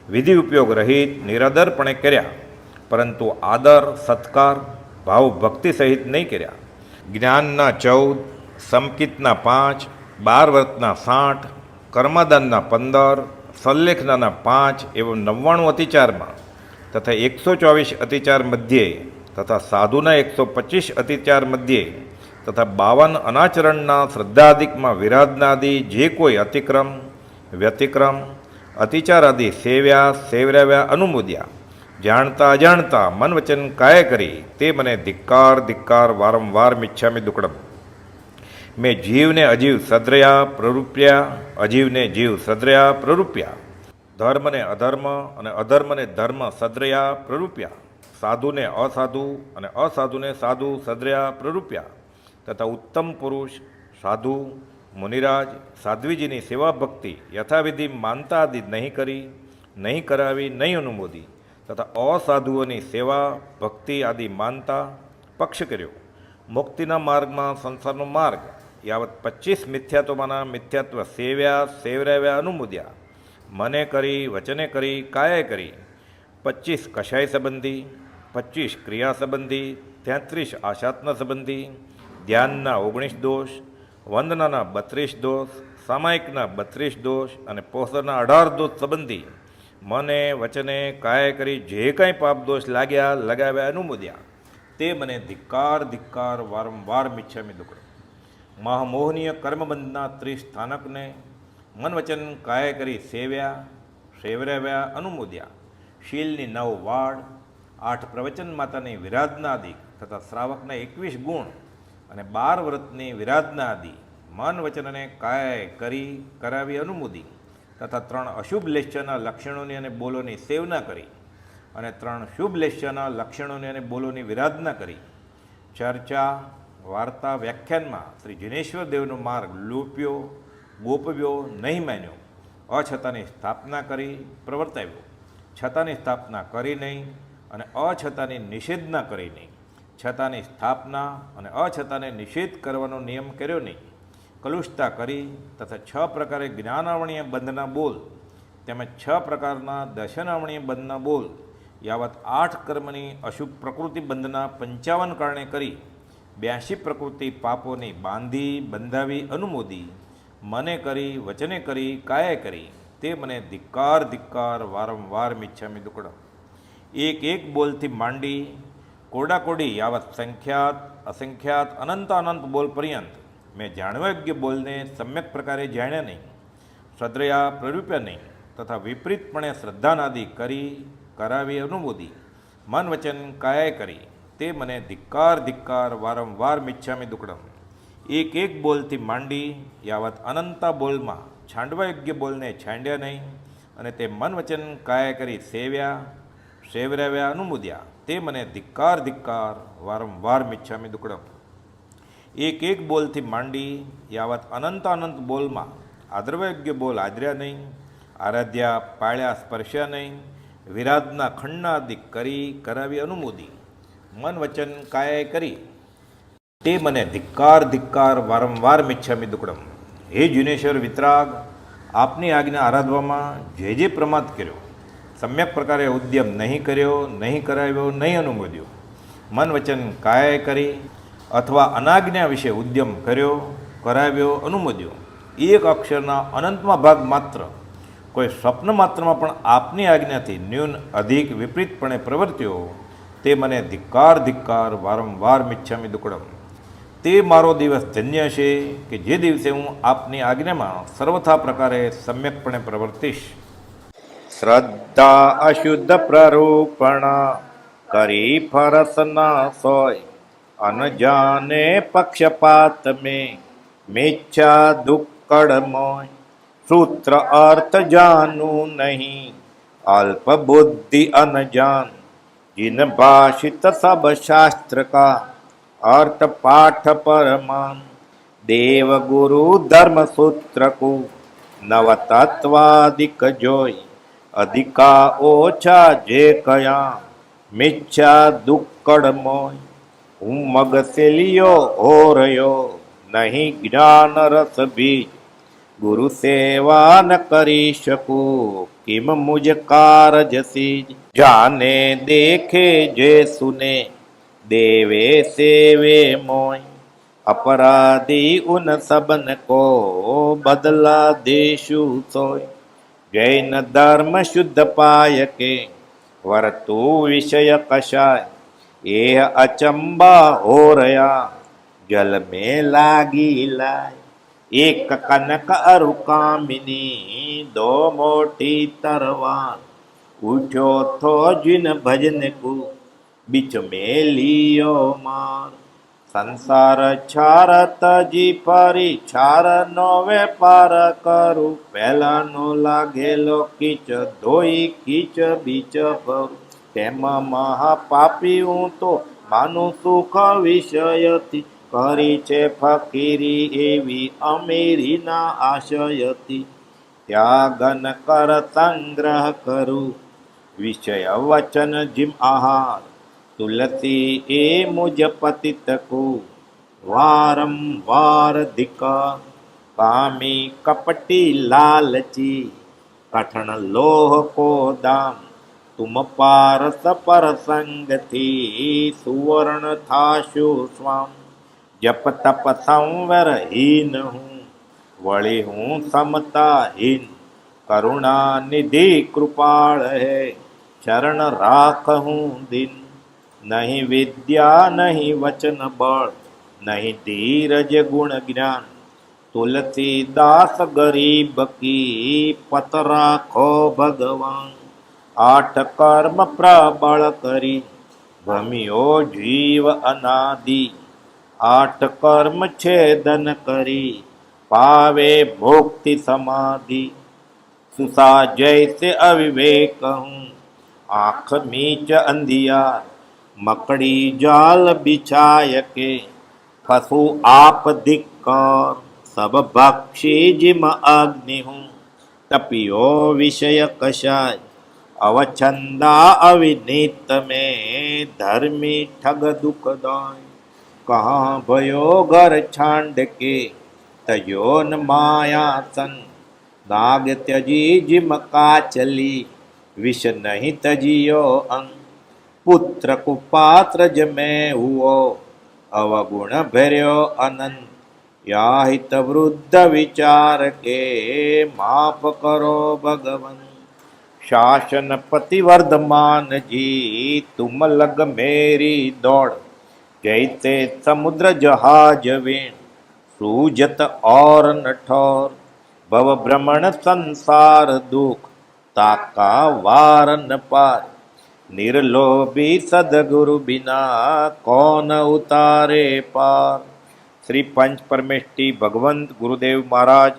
વિધિ ઉપયોગ રહિત નિરાદરપણે કર્યા, પરંતુ આદર સત્કાર ભાવ ભક્તિ સહિત નહીં કર્યા. જ્ઞાનના 14, સમકિતના 5, 12 વ્રતના 60, કર્માદાનના 15, સલ્લેખનાના 5 એવં 99 અતિચારમાં તથા 124 અતિચાર મધ્યે તથા સાધુના 125 અતિચાર મધ્યે તથા 52 અનાચરણના શ્રદ્ધાદિકમાં વિરાધનાદિ જે કોઈ અતિક્રમ વ્યતિક્રમ અતિચાર આદિ સેવ્યા સેવરાવ્યા અનુમોદ્યા, જાણતા અજાણતા મન વચન કાય કરી તે મને ધિક્કાર ધિક્કાર વારંવાર મિચ્છામી દુક્કડમ. મેં જીવને અજીવ સદ્રયા પ્રરૂપ્યા, અજીવને જીવ સદ્રયા પ્રરૂપ્યા, ધર્મને અધર્મ અને અધર્મને ધર્મ સદ્રયા પ્રરૂપ્યા, સાધુને અસાધુ અને અસાધુને સાધુ સદ્રયા પ્રરૂપ્યા, તથા ઉત્તમ પુરુષ સાધુ મુનિરાજ સાધ્વીજીની સેવા ભક્તિ યથાવિધિ માનતા આદિ નહીં કરી નહીં કરાવી નહીં અનુમોદી, તથા અસાધુઓની સેવા ભક્તિ આદિ માનતા પક્ષ કર્યો. મુક્તિના માર્ગમાં સંસારનો માર્ગ યાવત 25 મિથ્યાત્વમાંના મિથ્યાત્વ સેવ્યા સેવરાવ્યા અનુમોદ્યા, મને કરી વચને કરી કાયે કરી. 25 કષાય સંબંધી, 25 ક્રિયા સંબંધી, 33 આશાત્ન સંબંધી, ધ્યાનના 19 દોષ, વંદનાના 32 દોષ, સામાયિકના 32 દોષ અને પોષણના 18 દોષ સંબંધી મને વચને કાય કરી જે કાંઈ પાપ દોષ લાગ્યા લગાવ્યા અનુમોદ્યા, તે મને ધિક્કાર ધિક્કાર વારંવાર મિચ્છામી દુક્કડમ. મહામોહનીય કર્મબંધના 30 સ્થાનકને મન વચન કાય કરી સેવ્યા સેવરાવ્યા અનુમોદ્યા, શીલની 9 વાડ, 8 પ્રવચન માતાની વિરાધનાદિ તથા શ્રાવકના 21 ગુણ અને 12 વ્રતની વિરાધના આદિ મન વચનને કાય કરી કરાવી અનુમોદી, તથા 3 અશુભ લેશ્યના લક્ષણોની અને બોલોની સેવના કરી અને 3 શુભ લેશ્યના લક્ષણોની અને બોલોની વિરાધના કરી. ચર્ચા વાર્તા વ્યાખ્યાનમાં શ્રી જિનેશ્વર દેવનો માર્ગ લોપ્યો ગોપવ્યો નહીં માન્યો, અછતાની સ્થાપના કરી પ્રવર્તાવ્યો, છતાની સ્થાપના કરી નહીં અને અછતાની નિષેધના કરી નહીં, છતાની સ્થાપના અને અછતાને નિષેધ કરવાનો નિયમ કર્યો નહીં, કલુષતા કરી તથા 6 પ્રકારે જ્ઞાનાવણીય બંધના બોલ તેમજ 6 પ્રકારના દર્શનાવણીય બંધના બોલ યાવત 8 કર્મની અશુભ પ્રકૃતિ બંધના 55 કારણે કરી 82 પ્રકૃતિ પાપોની બાંધી બંધાવી અનુમોદી, મને કરી વચને કરી કાયે કરી તે મને ધિક્કાર ધિક્કાર વારંવાર મિચ્છામી દુક્કડમ. એક એક બોલથી માંડી કોડાકોડી યાવત સંખ્યાત અસંખ્યાત અનંત અનંત બોલ પર્યંત મેં જાણવા યોગ્ય બોલને સમ્યક પ્રકારે જાણ્યા નહીં, શ્રદ્ધયા પ્રરૂપ્યા નહીં, તથા વિપરીતપણે શ્રદ્ધાનાદિ કરી કરાવી અનુમોદી, મન વચન કાયે કરી તે મને ધિક્કાર ધિક્કાર વારંવાર મિચ્છામી દુક્કડમ. એક એક બોલથી માંડી યાવત અનંતા બોલમાં છાંડવા યોગ્ય બોલને છાંડ્યા નહીં અને તે મન વચન કાયે કરી સેવ્યા સેવરાવ્યા અનુમોદ્યા, તે મને ધિક્કાર ધિક્કાર વારંવાર મિચ્છામી દુક્કડમ. એક એક બોલથી માંડી યાવત અનંત અનંત બોલમાં આદરવાયોગ્ય બોલ આદર્યા નહીં, આરાધ્યા પાળ્યા સ્પર્શ્યા નહીં, વિરાધના ખંડનાદિક કરી કરાવી અનુમોદી, મન વચન કાયે કરી તે મને ધિક્કાર ધિક્કાર વારંવાર મિચ્છામી દુક્કડમ. હે જુનેશ્વર વિતરાગ, આપની આજ્ઞા આરાધવામાં જે પ્રમાદ કર્યો, સમ્યક પ્રકારે ઉદ્યમ નહીં કર્યો, નહીં કરાવ્યો, નહીં અનુમોદ્યો, મન વચન કાય કરી અથવા અનાજ્ઞા વિશે ઉદ્યમ કર્યો, કરાવ્યો, અનુમોદ્યો, એક અક્ષરના અનંતમાં ભાગ માત્ર કોઈ સ્વપ્ન માત્રમાં પણ આપની આજ્ઞાથી ન્યૂન અધિક વિપરીતપણે પ્રવર્ત્યો, તે મને ધિક્કાર વારંવાર મિચ્છામિ દુક્કડમ. તે મારો દિવસ ધન્ય છે કે જે દિવસે હું આપની આજ્ઞામાં સર્વથા પ્રકારે સમ્યકપણે પ્રવર્તીશ. શ્રદ્ધા અશુદ્ધ પ્રરૂપણા કરી ફરસના સોય, અનજાને પક્ષપાત મેચ્છા દુક્કડ મોય. સૂત્ર અર્થ જાનું નહીં, અલ્પ બુદ્ધિ અનજાન, जिन भाषित सब शास्त्र का अर्थ पाठ परमान. देव गुरु धर्म सूत्र को नव तत्वादिक जोई, अधिका ओछा जे कया मिच्छा दुक्कड़ मोय. હું મગસેલિયો હો રહ્યો નહીં જ્ઞાન રસ બીજ, ગુરુ સેવા ન કરી શકું કિમ મુજ કારજ સીજ. જાને દેખે જે સુને દેવે સેવે મોય, अपराधी उन सबन को बदला देशु सोय. जैन धर्म शुद्ध पाय के वर्तु विषय कषाय, ये अचंबा हो रया जल में लागी लाय. एक कनक अरु कामिनी दो मोटी तरवार, उठो थो जिन भजन को बीच में लियो मार. संसार छार तजी परी छार नो वेपार करू, पहला नो लागेलो कीच धोई कीच बीच भरू. તેમાં મહાપાપી હું તો માનું સુખ વિષયથી, કરી છે ફકીરી એવી અમીરીના આશયથી. ત્યાગન કર સંગ્રહ કરું વિષય વચન જીમ આહાર, તુલસી એ મુજ પતિત કો વારંવાર ધિકાર. કામી કપટી લાલચી કઠણ લોહ કો દામ, तुम पारस पर संगति सुवर्ण थाशु स्वाम. जप तप संवर हीन हूँ वળી हूँ समता हीन, करुणा निधि कृपाल है चरण राख हूँ दिन. नहीं विद्या नहीं वचन बल नहीं धीरज गुण ज्ञान, तुलसीदास गरीब की पत राखो भगवान. आठ कर्म प्रबळ करी भमियो जीव अनादि, आठ कर्म छेदन करी पावे भोक्ति समाधि. सुसा जैसे अविवेक हूँ आँख मीच अंधियार, मकड़ी जाल बिछाय के फसू आप धिक्कार. सब भक्षी जिम अग्नि हूँ तपियो विषय कषाय, अवचंदा अविनीत में धर्मी ठग दुखदाय. कहाँ भयो घर छांड के तयो न माया सन, नाग त्यजी जिम काचली विष नहीं तजियो अंग. पुत्र कुपात्र जमे हुओ अवगुण भर्यो अनंत, याहित वृद्ध विचार के माफ करो भगवंत. शासन पतिवर्धमान जी तुम लग मेरी दौड़, जैसे समुद्र जहाज वेण सूजत और न ठोर. भव भ्रमण संसार दुख ताका वार न पार, निर्लोभी सदगुरु बिना कौन उतारे पार. श्री पंच परमेष्टि भगवंत गुरुदेव महाराज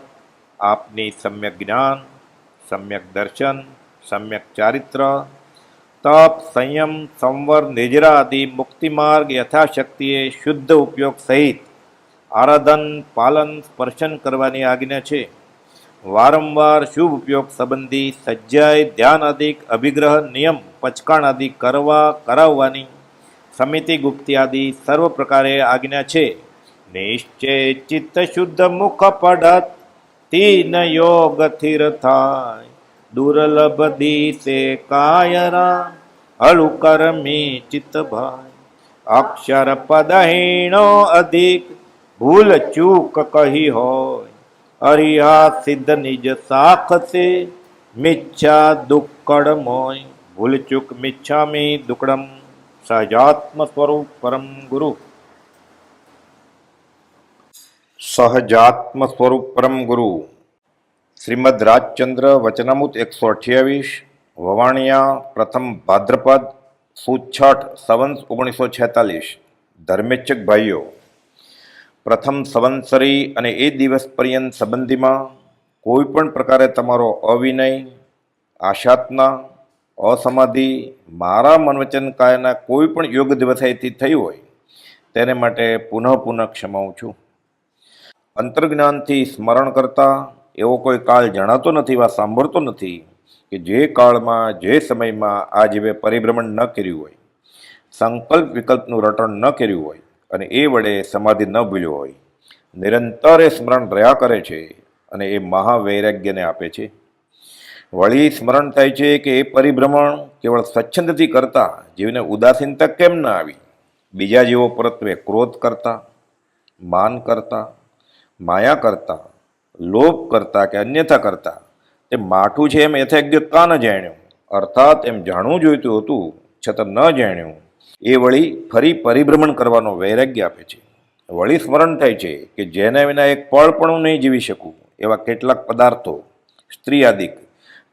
आपनी सम्यक ज्ञान, सम्यक दर्शन, सम्यक चारित्र, तप, संयम, संवर, निजरा आदि मुक्ति मार्ग यथाशक्तिए शुद्ध उपयोग सहित आराधन पालन स्पर्शन करवानी આજ્ઞા છે. વારંવાર શુભ ઉપયોગ સંબંધી સજ્જાય ધ્યાન આદિ અભિગ્રહ નિયમ પચકાણ આદિ કરાવવાની સમિતિ ગુપ્તિ આદિ સર્વ પ્રકારે આજ્ઞા છે. નિશ્ચય ચિત્ત શુદ્ધ મુખ પડત તીન યોગ થિર થાય, દુર્લભ દીસે કાયરા, હળુ કરમી ચિત્ત ભાઈ, અક્ષર પદહીણો અધિક, ભૂલ ચૂક કહી હોય, અરિયા સિદ્ધ નિજ સાખસે, મિચ્છા દુક્કડ મોય, ભૂલ ચૂક મિચ્છામી દુક્કડમ, સહજાત્મ સ્વરૂપ પરમ ગુરુ. સહજાત્મ સ્વરૂપ પરમ ગુરુ શ્રીમદ રાજચંદ્ર વચનામૃત 128, વવાણિયા, પ્રથમ ભાદ્રપદ, સુદ છઠ, સંવંત 1946. ધર્મેચ્છક ભાઈઓ, પ્રથમ સંવત્સરી અને એ દિવસ પર્યંત સંબંધીમાં કોઈ પણ પ્રકારે તમારો અવિનય, આશાતના, અસમાધિ, મારા મનવચન કાયના કોઈ પણ યોગ દિવસાયથી થઈ હોય તેને માટે પુનઃ ક્ષમાવું છું. અંતર્જ્ઞાનથી સ્મરણ કરતા એવો કોઈ કાળ જણાતો નથી વા સાંભળતો નથી કે જે કાળમાં, જે સમયમાં આ જીવે પરિભ્રમણ ન કર્યું હોય, સંકલ્પ વિકલ્પનું રટણ ન કર્યું હોય અને એ વડે સમાધિ ન ભૂલ્યો હોય, નિરંતર એ સ્મરણ રહ્યા કરે છે અને એ મહાવૈરાગ્યને આપે છે. વળી સ્મરણ થાય છે કે એ પરિભ્રમણ કેવળ સ્વચ્છંદથી કરતા જીવને ઉદાસીનતા કેમ ન આવી, બીજા જીવો પરત્વે ક્રોધ કરતા, માન કરતા, માયા કરતા, લોભ કરતા કે અન્યથા કરતા તે માઠું છે એમ યથાયોગ્ય કા ન જાણ્યું, અર્થાત એમ જાણવું જોઈતું હતું છતાં ન જાણ્યું, એ વળી ફરી પરિભ્રમણ કરવાનો વૈરાગ્ય આપે છે. વળી સ્મરણ થાય છે કે જેના વિના એક પળ પણ હું નહીં જીવી શકું એવા કેટલાક પદાર્થો, સ્ત્રી આદિક,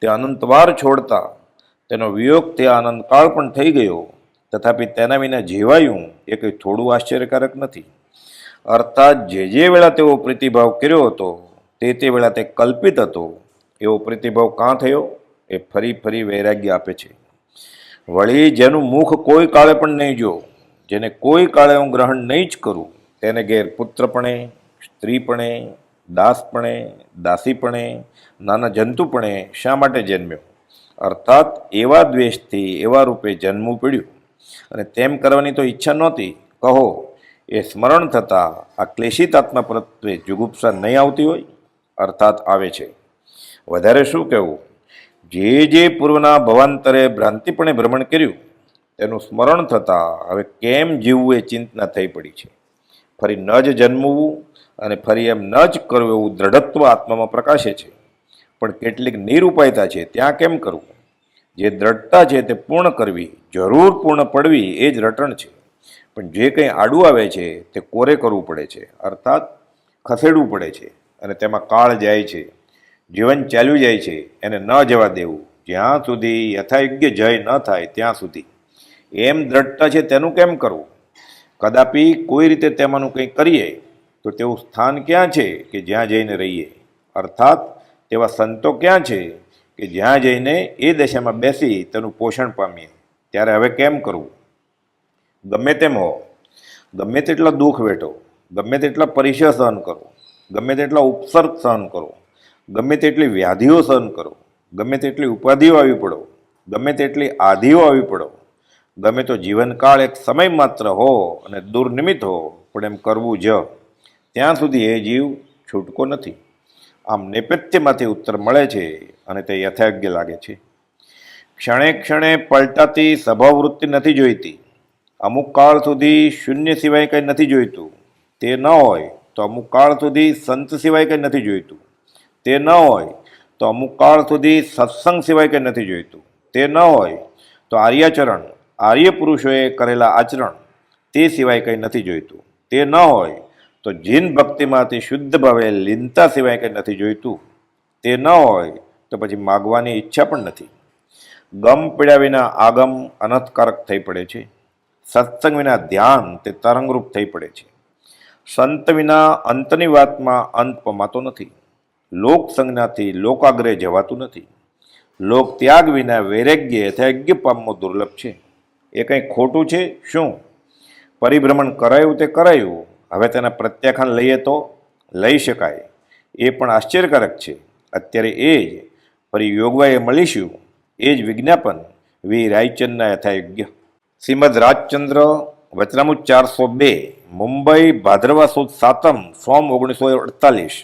તે અનંતવાર છોડતા તેનો વિયોગ તે આનંદકાળ પણ થઈ ગયો, તથાપિ તેના વિના જીવાયું એ કંઈ થોડું આશ્ચર્યકારક નથી. અર્થાત જે વેળા તેઓ પ્રીતિભાવ કર્યો હતો તે વેળા તે કલ્પિત હતો એવો પ્રીતિભાવ કાં થયો એ ફરી ફરી વૈરાગ્ય આપે છે. વળી જેનું મુખ કોઈ કાળે પણ નહીં જો, જેને કોઈ કાળે હું ગ્રહણ નહીં જ કરું, તેને ઘેર પુત્રપણે, સ્ત્રીપણે, દાસપણે, દાસીપણે, નાના જંતુપણે શા માટે જન્મ્યો? અર્થાત એવા દ્વેષથી એવા રૂપે જન્મવું પડ્યું અને તેમ કરવાની તો ઈચ્છા નહોતી. કહો એ સ્મરણ થતાં આ ક્લેશિત આત્મા પ્રત્યે જુગુપ્સા નહીં આવતી હોય? અર્થાત આવે છે. વધારે શું કહેવું, જે પૂર્વના ભવાંતરે ભ્રાંતિપણે ભ્રમણ કર્યું તેનું સ્મરણ થતાં હવે કેમ જીવવું એ ચિંતના થઈ પડી છે. ફરી ન જ જન્મવું અને ફરી એમ ન જ કરવું એવું દ્રઢત્વ આત્મામાં પ્રકાશે છે. પણ કેટલીક નિરુપાયતા છે ત્યાં કેમ કરવું? જે દ્રઢતા છે તે પૂર્ણ કરવી, જરૂર પૂર્ણ પડવી એ જ રટણ છે. પણ જે કંઈ આડું આવે છે તે કોરે કરવું પડે છે, અર્થાત ખસેડવું પડે છે અને તેમાં કાળ જાય છે, જીવન ચાલ્યું જાય છે, એને ન જવા દેવું જ્યાં સુધી યથાયોગ્ય જય ન થાય ત્યાં સુધી. એમ દ્રઢતા છે તેનું કેમ કરવું? કદાપી કોઈ રીતે તેમાંનું કંઈ કરીએ તો તેવું સ્થાન ક્યાં છે કે જ્યાં જઈને રહીએ? અર્થાત તેવા સંતો ક્યાં છે કે જ્યાં જઈને એ દશામાં બેસી તેનું પોષણ પામીએ? ત્યારે હવે કેમ કરવું? ગમે તેમ હો, ગમે તેટલા દુઃખ વેઠો, ગમે તેટલા પરિચય સહન કરો, ગમે તેટલા ઉપસર્ગ સહન કરો, ગમે તેટલી વ્યાધિઓ સહન કરો, ગમે તેટલી ઉપાધિઓ આવી પડો, ગમે તેટલી આધિઓ આવી પડો, ગમે તો જીવનકાળ એક સમય માત્ર હો અને દુર્નિમિત્ત હો, પણ એમ કરવું જ. ત્યાં સુધી એ જીવ છૂટકો નથી. આમ નેપથ્યમાંથી ઉત્તર મળે છે અને તે યથાયોગ્ય લાગે છે. ક્ષણે ક્ષણે પલટાતી સ્વભાવવૃત્તિ નથી જોઈતી. અમુક કાળ સુધી શૂન્ય સિવાય કંઈ નથી જોઈતું. તે ન હોય તો અમુક કાળ સુધી સંત સિવાય કંઈ નથી જોઈતું. તે ન હોય તો અમુક કાળ સુધી સત્સંગ સિવાય કંઈ નથી જોઈતું. તે ન હોય તો આર્યાચરણ, આર્ય પુરુષોએ કરેલા આચરણ તે સિવાય કંઈ નથી જોઈતું. તે ન હોય તો જીન ભક્તિમાંથી શુદ્ધ ભાવે લીનતા સિવાય કંઈ નથી જોઈતું. તે ન હોય તો પછી માગવાની ઈચ્છા પણ નથી. ગમ પીડ્યા વિના આગમ અનર્થકારક થઈ પડે છે. સત્સંગ વિના ધ્યાન તે તરંગરૂપ થઈ પડે છે. સંત વિના અંતની વાતમાં અંત પમાતો નથી. લોક સંજ્ઞાથી લોકાગ્રહ જવાતું નથી. લોક ત્યાગ વિના વૈરાગ્ય યથાયોગ્ય પામવું દુર્લભ છે. એ કંઈ ખોટું છે શું? પરિભ્રમણ કરાયું તે કરાયું, હવે તેના પ્રત્યાખ્યાન લઈએ તો લઈ શકાય. એ પણ આશ્ચર્યકારક છે. અત્યારે એ જ ફરી યોગવાએ મળીશું, એ જ વિજ્ઞાપન વી રાયચંદના યથાયોગ્ય. શ્રીમદ રાજચંદ્ર વચનામૃત 402, મુંબઈ, ભાદરવા સુદ 7, સોમ 1948.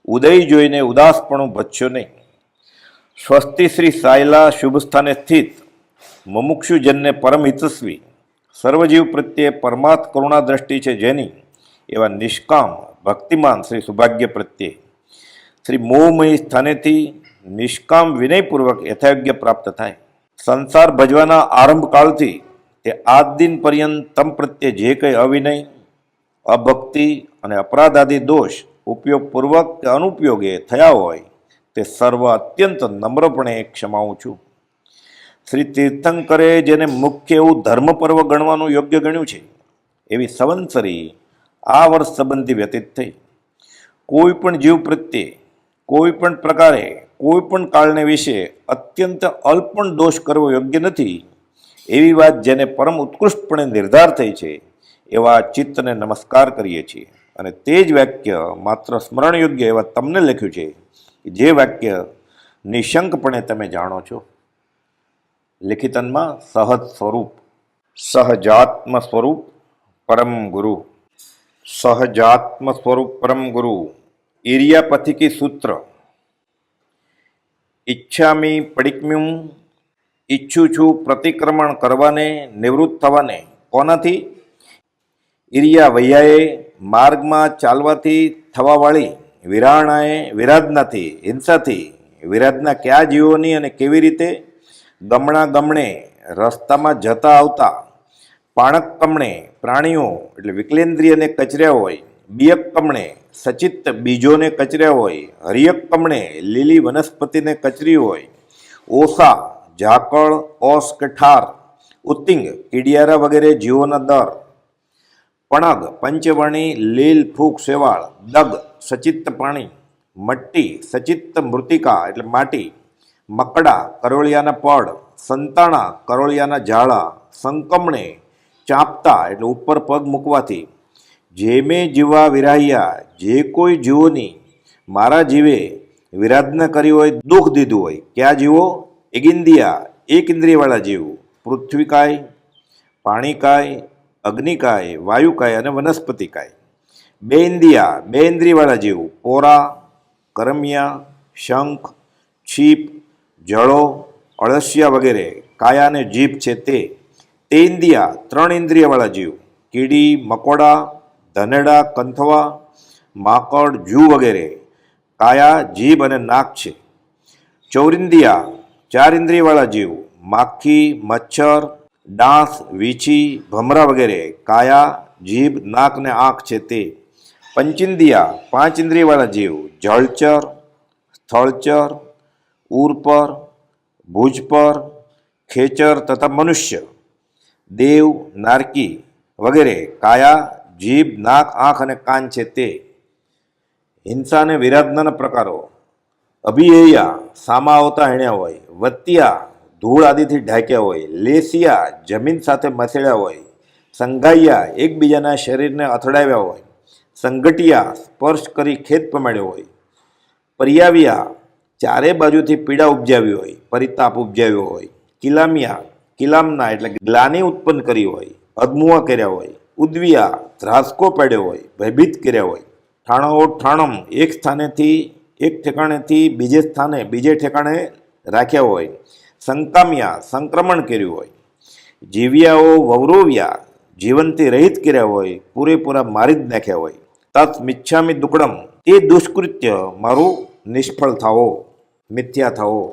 ઉદય જોઈને ઉદાસપણું ભજશો નહીં. સ્વસ્તિ શ્રી સાયલા શુભ સ્થાને સ્થિત મુમુક્ષુજનને પરમ હિતસ્વી સર્વજીવ પ્રત્યે પરમાર્થ કરુણા દ્રષ્ટિ છે જેની, એવા નિષ્કામ ભક્તિમાન શ્રી સુભાગ્ય પ્રત્યે શ્રી મોહમયી સ્થાનેથી નિષ્કામ વિનયપૂર્વક યથાયોગ્ય પ્રાપ્ત થાય. સંસાર ભજવાના આરંભકાળથી તે આજ દિન પર્યંત તમ પ્રત્યે જે કંઈ અવિનય, અભક્તિ અને અપરાધાદી દોષ ઉપયોગપૂર્વક કે અનુપયોગે થયા હોય તે સર્વ અત્યંત નમ્રપણે ક્ષમાવું છું. શ્રી તીર્થંકરે જેને મુખ્ય એવું ધર્મ પર્વ ગણવાનું યોગ્ય ગણ્યું છે એવી સંવત્સરી આ વર્ષ સંબંધી વ્યતીત થઈ. કોઈ પણ જીવ પ્રત્યે કોઈ પણ પ્રકારે કોઈ પણ કાળને વિશે અત્યંત અલ્પ પણ દોષ કરવો યોગ્ય નથી એવી વાત જેને પરમ ઉત્કૃષ્ટપણે નિર્ધાર થઈ છે એવા ચિત્તને નમસ્કાર કરીએ છીએ. અને તે જ વાક્ય માત્ર સ્મરણ યોગ્ય એવા તમને લખ્યું છે, જે વાક્ય નિશંકપણે તમે જાણો છો. લિખિતનમાં સહજ સ્વરૂપ, સહજાત્મ સ્વરૂપ પરમ ગુરુ. સહજાત્મ સ્વરૂપ પરમ ગુરુ ઇરિયાપથિકી સૂત્ર. ઈચ્છામી પડિક્મ્યુમ, ઈચ્છું છું પ્રતિક્રમણ કરવાને, નિવૃત્ત થવાને. કોનાથી? ઇરિયા વૈયાએ, માર્ગમાં ચાલવાથી થવાવાળી, વિરાણાએ, વિરાધનાથી, હિંસાથી. વિરાધના કયા જીવોની અને કેવી રીતે? ગમણા ગમણે, રસ્તામાં જતા આવતા. પાણક કમણે, પ્રાણીઓ એટલે વિકલેન્દ્રિયને કચર્યા હોય. બિયક કમણે, સચિત્ત બીજોને કચર્યા હોય. હરિયક કમણે, લીલી વનસ્પતિને કચરી હોય. ઓસા, ઝાકળ, ઓસ કે ઠાર. ઉત્તિંગ, કીડિયારા વગેરે જીવોના દર. પણગ, પંચવર્ણી, લીલ ફૂગ શેવાળ. દગ, સચિત્ત પાણી. મટ્ટી, સચિત્ત મૃતિકા એટલે માટી. મકડા, કરોળિયાના પડ. સંતાણા, કરોળિયાના ઝાડા. સંકમણે, ચાંપતા એટલે ઉપર પગ મૂકવાથી. જેમે જીવા વિરાહ્યા, જે કોઈ જીવોની મારા જીવે વિરાધના કરી હોય, દુઃખ દીધું હોય. ક્યાં જીવો? એગિંદિયા, એક ઇન્દ્રિયવાળા જીવ. પૃથ્વીકાય, પાણીકાય, અગ્નિકાય, વાયુકાય અને વનસ્પતિકાય. બે ઇન્દ્રિયા, બે ઇન્દ્રિયવાળા જીવ. પોરા, કરમિયા, શંખ, છીપ, જળો, અળસિયા વગેરે. કાયા અને જીભ છે તે. તે ઇન્દ્રિયા, ત્રણ ઇન્દ્રિયવાળા જીવ. કીડી, મકોડા, ધનેડા, કંથવા, માકડ, જૂ વગેરે. કાયા, જીભ અને નાક છે. ચૌરિન્દ્રિયા, ચાર ઇન્દ્રિયવાળા જીવ. માખી, મચ્છર, ડાંસ, વીછી, ભમરા વગેરે. કાયા, જીભ, નાક ને આંખ છે તે. પંચિન્દ્રિયા, પાંચ ઇન્દ્રિયવાળા જીવ. જળચર, સ્થળચર, ઉર-પર, ભુજ પર, ખેચર તથા મનુષ્ય. દેવ, નારકી વગેરે. કાયા, જીભ, નાક, આંખ અને કાન છે તે. હિંસા અને વિરાધનાના પ્રકારો. અભિયેયા, સામા આવતા હેણ્યા હોય. વત્તિયા, ધૂળ આદિથી ઢાંક્યા હોય. લેસિયા, જમીન સાથે મસેડ્યા હોય. સંઘાઈયા, એકબીજાના શરીરને અથડાવ્યા હોય. સંગઠિયા, સ્પર્શ કરી ખેદ પમાડ્યો હોય. પર્યાવ્યા, ચારે બાજુથી પીડા ઉપજાવી હોય, પરિતાપ ઉપજાવ્યો હોય. કિલામિયા, કિલામના એટલે ગ્લાની ઉત્પન્ન કરી હોય, અધમુઆ કર્યા હોય. ઉદ્વિયા, ધ્રાસકો પાડ્યો હોય, ભયભીત કર્યા હોય. ઠાણો ઠાણમ, એક સ્થાનેથી એક ઠેકાણેથી બીજે સ્થાને બીજે ઠેકાણે રાખ્યા હોય. સંકામ્યા, સંક્રમણ કર્યું હોય. જીવ્યાઓ વવરોવ્યા, જીવનથી રહિત કર્યા હોય, પૂરેપૂરા મારી જ નાખ્યા હોય. તત મિચ્છામી દુકડમ, તે દુષ્કૃત્ય મારું નિષ્ફળ થાવો, મિથ્યા થાવો.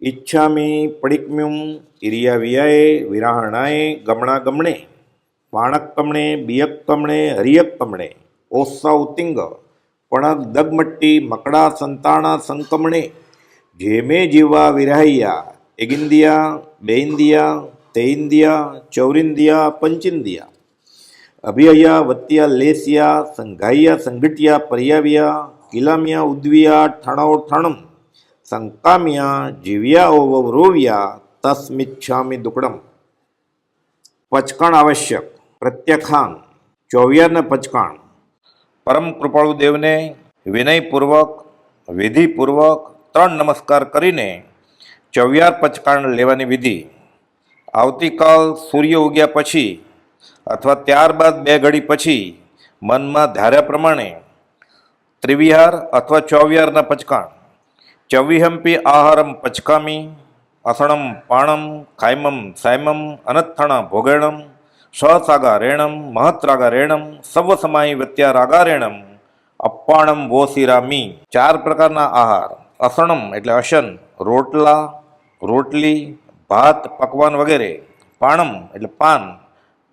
ઈચ્છામી પડિક્મ્યુમ, ઇરિયા વિયાએ, વિરાહણાએ, ગમણા ગમણે. પાણક કમણે, બિયક કમણે, હરિયક કમણે. ઓસ્સા ઉત્તિંગ, પણગ, દગમટ્ટી, મકડા, સંતાણા, સંકમણે. જેમે જીવા વિરાહ્યા, એગિંદિયા, બેઇંદિયા, તેઇંદિયા, ચૌરિંદિયા, પંચિંદિયા. અભિહયા, વત્તિયા, લેસિયા, સંઘાઈયા, સંગઠિયા, પર્યાવ્યા, કિલામિયા, ઉદ્વિયા, ઠાણો ઠાણમ. સંકામ્યા, જીવ્યા ઓવરોવ્યા, તસ્મિચ્છામી દુકડમ. પચકાણ આવશ્યક. પ્રત્યખાન, ચોવિયારને પચકાણ. પરમ કૃપાળુ દેવને વિનયપૂર્વક, વિધિપૂર્વક 3 નમસ્કાર કરીને ચોવિયાર પચકાણ લેવાની વિધિ. આવતીકાલ સૂર્ય ઉગ્યા પછી અથવા ત્યારબાદ 2 ઘડી પછી મનમાં ધાર્યા પ્રમાણે ત્રિવિહાર અથવા ચોવિહારના પચકાણ. ચૌવિહંપી આહારમ પચકામી અસણમ પાણમ ખાયમમ સાયમમ અનત્થણ ભોગેણમ સહસાગા રેણમ મહત્રાગા રેણમ સવ સમાઈ વત્યા રાગા રેણમ અપ્પાણમ વોસિરામી. 4 પ્રકારના આહાર. અસણમ એટલે અશન, રોટલા, રોટલી, ભાત, પકવાન વગેરે. પાણમ એટલે પાન,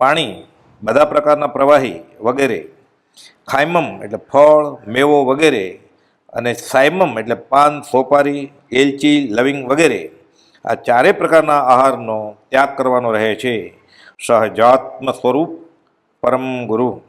પાણી, બધા પ્રકારના પ્રવાહી વગેરે. ખાયમમ એટલે ફળ, મેવો વગેરે. અને સાયમમ એટલે પાન, સોપારી, એલચી, લવિંગ વગેરે. આ 4 પ્રકારના આહારનો ત્યાગ કરવાનો રહે છે. સહજાત્મ સ્વરૂપ પરમ ગુરુ.